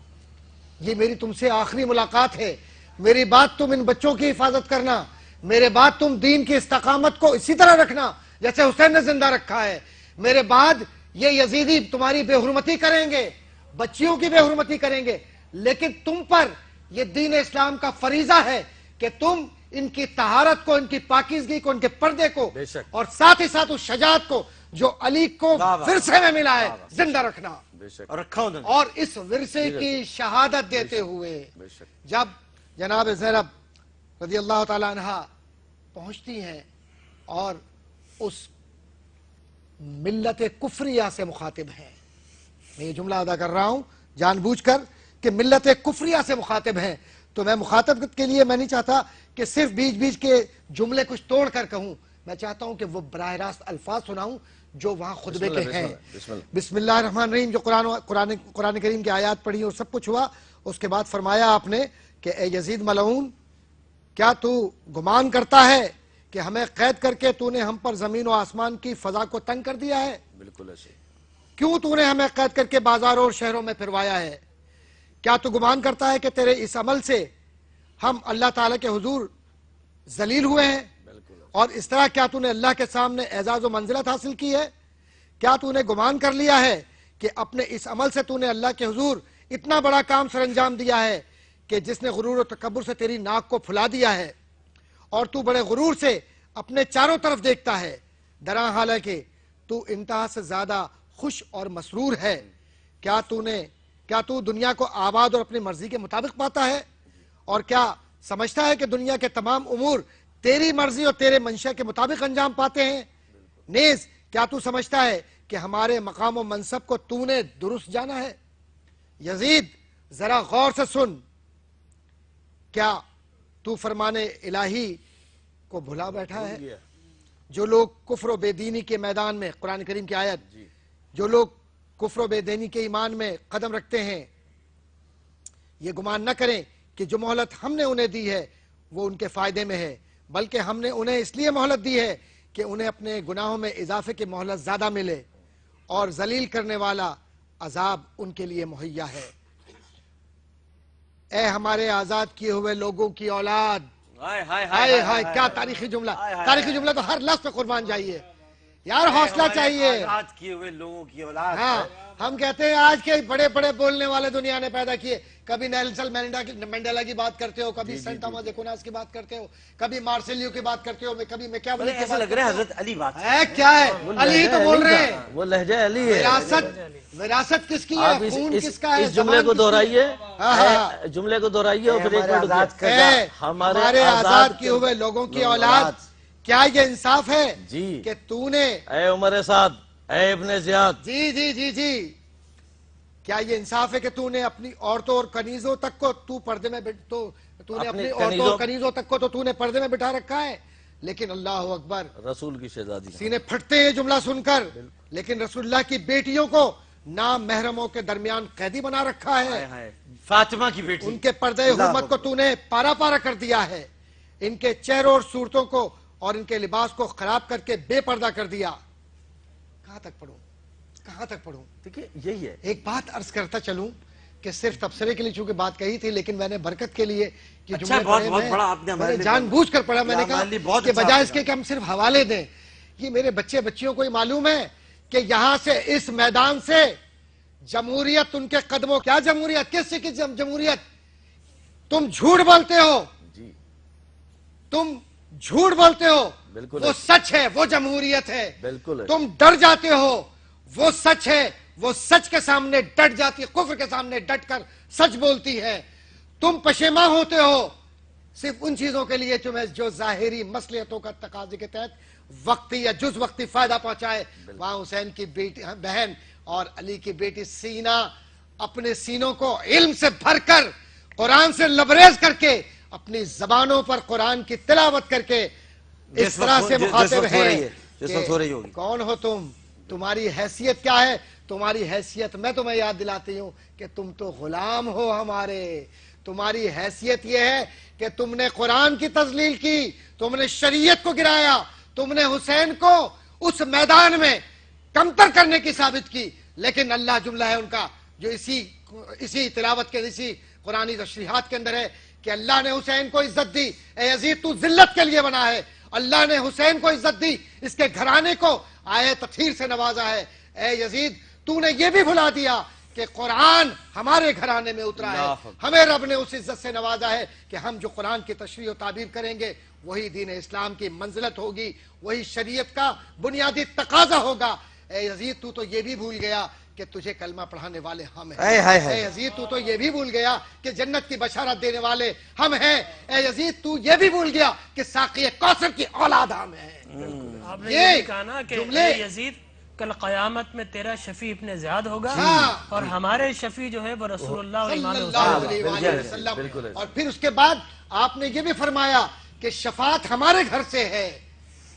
C: یہ میری تم سے آخری ملاقات ہے، میری بات تم ان بچوں کی حفاظت کرنا، میرے بعد تم دین کی استقامت کو اسی طرح رکھنا جیسے حسین نے زندہ رکھا ہے، میرے بعد یہ یزیدی تمہاری بے حرمتی کریں گے، بچیوں کی بے حرمتی کریں گے، لیکن تم پر یہ دین اسلام کا فریضہ ہے کہ تم ان کی طہارت کو، ان کی پاکیزگی کو، ان کے پردے کو، اور ساتھ ہی ساتھ اس شجاعت کو جو علی کو ورثے میں ملا ہے زندہ رکھنا.
B: اور رکھا ہوں.
C: اور اس ورثے کی شہادت دیتے ہوئے جب جناب زینب رضی اللہ تعالی عنہ پہنچتی ہیں اور اس ملت کفریہ سے مخاطب ہیں، میں یہ جملہ ادا کر رہا ہوں جان بوجھ کر کہ ملت کفریہ سے مخاطب ہیں، تو میں مخاطب کے لیے میں نہیں چاہتا کہ صرف بیچ بیچ کے جملے کچھ توڑ کر کہوں، میں چاہتا ہوں کہ وہ براہ راست الفاظ سناؤں جو وہاں خطبے کے ہیں. بسم اللہ الرحمن الرحیم. جو قرآن کریم کی آیات پڑھی اور سب کچھ ہوا، اس کے بعد فرمایا آپ نے کہ اے یزید ملعون، کیا تو گمان کرتا ہے کہ ہمیں قید کر کے تو نے ہم پر زمین و آسمان کی فضا کو تنگ کر دیا ہے؟
E: بالکل ایسے.
C: کیوں تو نے ہمیں قید کر کے بازاروں اور شہروں میں پھروایا ہے؟ کیا تو گمان کرتا ہے کہ تیرے اس عمل سے ہم اللہ تعالیٰ کے حضور ذلیل ہوئے ہیں؟ اور اس طرح کیا تو نے اللہ کے سامنے اعزاز و منزلت حاصل کی ہے؟ کیا تو نے گمان کر لیا ہے کہ اپنے اس عمل سے تو نے اللہ کے حضور اتنا بڑا کام سر انجام دیا ہے کہ جس نے غرور و تکبر سے تیری ناک کو پھلا دیا ہے، اور تو بڑے غرور سے اپنے چاروں طرف دیکھتا ہے، درا حالانکہ تو انتہا سے زیادہ خوش اور مسرور ہے. کیا تو دنیا کو آباد اور اپنی مرضی کے مطابق پاتا ہے؟ اور کیا سمجھتا ہے کہ دنیا کے تمام امور تیری مرضی اور تیرے منشا کے مطابق انجام پاتے ہیں؟ نیز کیا تو سمجھتا ہے کہ ہمارے مقام و منصب کو تو نے درست جانا ہے؟ یزید ذرا غور سے سن، کیا تو فرمان الہی کو بھلا بیٹھا ہے؟ جو لوگ کفر و بے دینی کے میدان میں، قرآن کریم کی آیت، جو لوگ کفر و بے دینی کے ایمان میں قدم رکھتے ہیں، یہ گمان نہ کریں کہ جو مہلت ہم نے انہیں دی ہے وہ ان کے فائدے میں ہے، بلکہ ہم نے انہیں اس لیے مہلت دی ہے کہ انہیں اپنے گناہوں میں اضافے کی مہلت زیادہ ملے، اور ذلیل کرنے والا عذاب ان کے لیے مہیا ہے. اے ہمارے آزاد کیے ہوئے لوگوں کی اولاد، ہائے ہائے کیا تاریخی جملہ، تاریخی جملہ تو ہر لفظ پہ قربان چاہیے یار، حوصلہ چاہیے.
B: آزاد کیے ہوئے لوگوں کی اولاد.
C: ہاں ہم کہتے ہیں آج کے بڑے بڑے بولنے والے دنیا نے پیدا کیے، کبھی نیلسن مینڈیلا کی بات کرتے ہو، کبھی سینٹ تھامس ایکوناس کی بات کرتے ہو، کبھی مارسیلیو کی بات کرتے ہو، کبھی میکیاویلی کی
B: ایسا
C: بات
B: لگ رہا ہے
C: کرتے
B: حضرت علی بات
C: ہو. کیا ہے علی تو بول رہے ہیں.
E: وہ لہجہ علی ہے.
C: وراثت کس کی
E: آپ
C: ہے؟ خون کس کا ہے؟
E: اس جملے کو دہرائیے،
C: ہاں.
E: جملے کو دہرائیے اور پھر ایک منٹ رکیے.
C: اے ہمارے آزاد کیے ہوئے لوگوں کی اولاد، کیا یہ انصاف ہے
E: جی
C: کہ تو نے،
E: اے عمر سعد، اے ابن زیاد،
C: جی جی جی جی کیا یہ انصاف ہے کہ تو نے اپنی عورتوں اور کنیزوں تک کو تو پردے میں تو نے اپنی عورتوں اور کنیزوں تک کو تو نے پردے میں بٹھا رکھا ہے؟ لیکن اللہ اکبر،
E: رسول کی شہزادی
C: سینے پھٹتے یہ جملہ سن کر، لیکن رسول اللہ کی بیٹیوں کو نام محرموں کے درمیان قیدی بنا رکھا ہے.
B: فاطمہ کی بیٹی،
C: ان کے پردے حرمت کو تو نے پارا پارا کر دیا ہے، ان کے چہروں اور صورتوں کو اور ان کے لباس کو خراب کر کے بے پردہ کر دیا. کہاں تک پڑھوں، کہاں تک پڑھوں؟
E: دیکھیے یہی ہے.
C: ایک بات عرض کرتا چلوں کہ صرف تبصرے کے لیے چونکہ بات کہی تھی، لیکن میں نے برکت کے لیے یہ
B: اچھا،
C: جملے
B: بہت
C: پڑھے،
B: بہت بڑا آپ نے
C: میں نے جان بوجھ کر پڑھا. میں نے کہا کہ بجائے اس کے کہ ہم صرف حوالے دیں، یہ میرے بچے بچیوں کو ہی معلوم ہے کہ یہاں سے اس میدان سے جمہوریت ان کے قدموں. کیا جمہوریت؟ کس سے کی جمہوریت؟ تم جھوٹ بولتے ہو،
E: جی
C: تم جھوٹ بولتے ہو،
E: بالکل
C: وہ سچ ہے، وہ جمہوریت ہے.
E: بالکل.
C: تم ڈر جاتے ہو، وہ سچ ہے، وہ سچ کے سامنے ڈٹ جاتی ہے، کفر کے سامنے ڈٹ کر سچ بولتی ہے. تم پشیماں ہوتے ہو صرف ان چیزوں کے لیے جو ظاہری مصلحتوں کا تقاضے کے تحت وقتی یا جز وقتی فائدہ پہنچائے. وہاں حسین کی بیٹی بہن اور علی کی بیٹی سینہ اپنے سینوں کو علم سے بھر کر، قرآن سے لبریز کر کے، اپنی زبانوں پر قرآن کی تلاوت کر کے اس طرح سے مخاطب ہیں کہ کون ہو تم، تمہاری حیثیت کیا ہے؟ تمہاری حیثیت میں تمہیں یاد دلاتی ہوں کہ تم تو غلام ہو ہمارے. تمہاری حیثیت یہ ہے کہ تم نے قرآن کی تذلیل کی، تم نے شریعت کو گرایا، تم نے حسین کو اس میدان میں کمتر کرنے کی ثابت کی. لیکن اللہ جملہ ہے ان کا جو اسی تلاوت کے، اسی قرآنی تشریحات کے اندر ہے کہ اللہ نے حسین کو عزت دی. اے یزید تو ذلت کے لیے بنا ہے. اللہ نے حسین کو عزت دی، اس کے گھرانے کو آئے تطہیر سے نوازا ہے. اے یزید تو نے یہ بھی بھلا دیا کہ قرآن ہمارے گھرانے میں اترا ہے. ہمیں رب نے اس عزت سے نوازا ہے کہ ہم جو قرآن کی تشریح و تعبیر کریں گے وہی دین اسلام کی منزلت ہوگی، وہی شریعت کا بنیادی تقاضا ہوگا. اے یزید تو یہ بھی بھول گیا کہ تجھے کلمہ پڑھانے والے ہم ہیں. اے یزید تو یہ بھی بھول گیا کہ جنت کی بشارت دینے والے ہم ہیں. اے یزید تو یہ بھی بھول گیا کہ ساقی کوثر کی اولاد ہم ہیں.
D: آپ نے یہ کہا نا کہ اے یزید کل قیامت میں تیرا شفیع ابن زیاد ہوگا اور ہمارے شفیع جو ہے وہ رسول اللہ اور امام حسین.
C: اور پھر اس کے بعد آپ نے یہ بھی فرمایا کہ شفاعت ہمارے گھر سے ہے،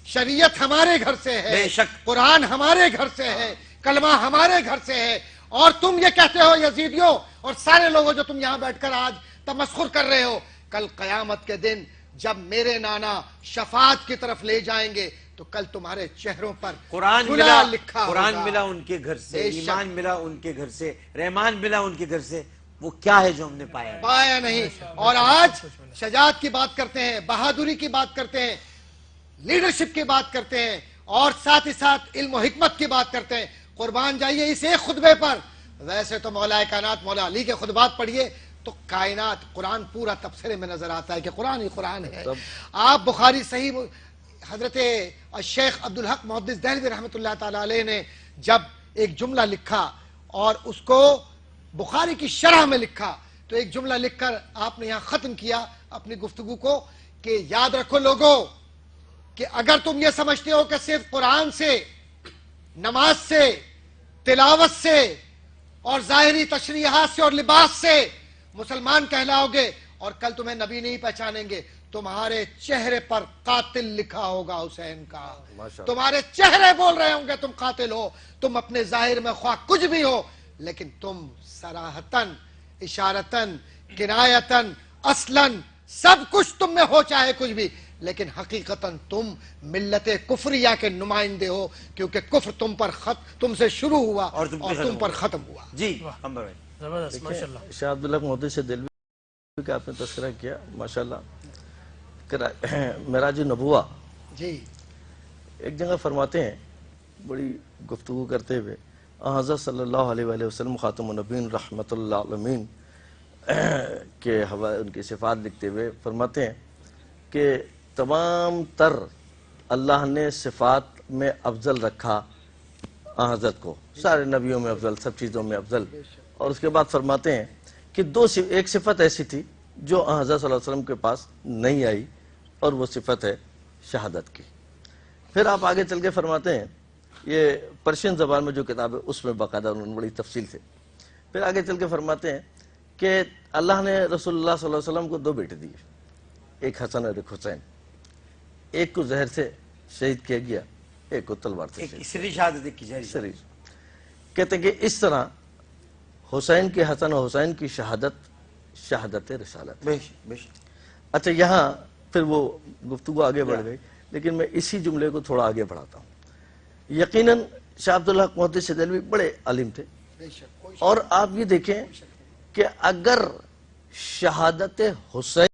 C: شریعت ہمارے گھر سے ہے، قرآن ہمارے گھر سے ہے، کلمہ ہمارے گھر سے ہے. اور تم یہ کہتے ہو یزیدیوں اور سارے لوگوں جو تم یہاں بیٹھ کر آج تمسخر کر رہے ہو، کل قیامت کے دن جب میرے نانا شفاعت کی طرف لے جائیں گے تو کل تمہارے چہروں پر
B: قرآن
C: ملا لکھا
B: قرآن ملا ان کے گھر سے، ایمان ملا ان کے گھر سے، رحمان ملا ان کے گھر سے. وہ کیا ہے جو ہم نے پایا
C: نہیں. اور آج شجاعت کی بات کرتے ہیں، بہادری کی بات کرتے ہیں، لیڈرشپ کی بات کرتے ہیں اور ساتھ ہی ساتھ علم و حکمت کی بات کرتے ہیں. قربان جائیے اس ایک خطبے پر. ویسے تو مولا کائنات مولا علی کے خطبات پڑھیے تو کائنات قرآن پورا تبصرے میں نظر آتا ہے کہ قرآن ہی قرآن ہے. آپ بخاری صحیح حضرت الشیخ عبدالحق محدث دہلوی رحمۃ اللہ تعالی علیہ نے جب ایک جملہ لکھا اور اس کو بخاری کی شرح میں لکھا تو ایک جملہ لکھ کر آپ نے یہاں ختم کیا اپنی گفتگو کو کہ یاد رکھو لوگوں کہ اگر تم یہ سمجھتے ہو کہ صرف قرآن سے، نماز سے، تلاوت سے اور ظاہری تشریحات سے اور لباس سے مسلمان کہلاؤ گے اور کل تمہیں نبی نہیں پہچانیں گے، تمہارے چہرے پر قاتل لکھا ہوگا حسین کا. تمہارے چہرے بول رہے ہوں گے تم قاتل ہو. تم اپنے ظاہر میں خواہ کچھ بھی ہو لیکن تم صراحتاً، اشارتاً، کنایتاً، اصلاً سب کچھ تم میں ہو چاہے کچھ بھی، لیکن حقیقتاً تم ملت کفریہ کے نمائندے ہو کیونکہ کفر تم سے شروع ہوا اور تم پر ختم ہوا.
B: جی
D: زبردست، ماشاءاللہ.
E: شاہ عبداللہ محدث دہلوی کا آپ نے تذکرہ کیا ماشاءاللہ. معراج نبوہ
C: جی
E: ایک جگہ فرماتے ہیں بڑی گفتگو کرتے ہوئے، حضرت صلی اللہ علیہ وآلہ وسلم خاتم النبیین رحمت اللہ عالمین کے حوالے ان کی صفات لکھتے ہوئے فرماتے ہیں کہ تمام تر اللہ نے صفات میں افضل رکھا حضرت کو، سارے نبیوں میں افضل، سب چیزوں میں افضل. اور اس کے بعد فرماتے ہیں کہ ایک صفت ایسی تھی جو حضرت صلی اللہ علیہ وسلم کے پاس نہیں آئی اور وہ صفت ہے شہادت کی. پھر آپ آگے چل کے فرماتے ہیں، یہ پرشین زبان میں جو کتاب ہے اس میں باقاعدہ انہوں نے بڑی تفصیل سے پھر آگے چل کے فرماتے ہیں کہ اللہ نے رسول اللہ صلی اللہ علیہ وسلم کو 2 بیٹے دیے، ایک حسن اور ایک حسین، ایک کو زہر سے شہید کیا گیا، ایک کو تلوار سے شہید
B: سری شہادت کی جاری
E: شہید۔ کہتے ہیں کہ اس طرح حسین کے حسن و حسین کی شہادت رسالت۔
B: بے شک بے شک۔
E: اچھا یہاں پھر وہ گفتگو آگے بڑھ گئی، لیکن میں اسی جملے کو تھوڑا آگے بڑھاتا ہوں۔ یقیناً شاہ عبدالحق محدث دہلوی بڑے عالم تھے، اور آپ یہ دیکھیں کہ اگر شہادت حسین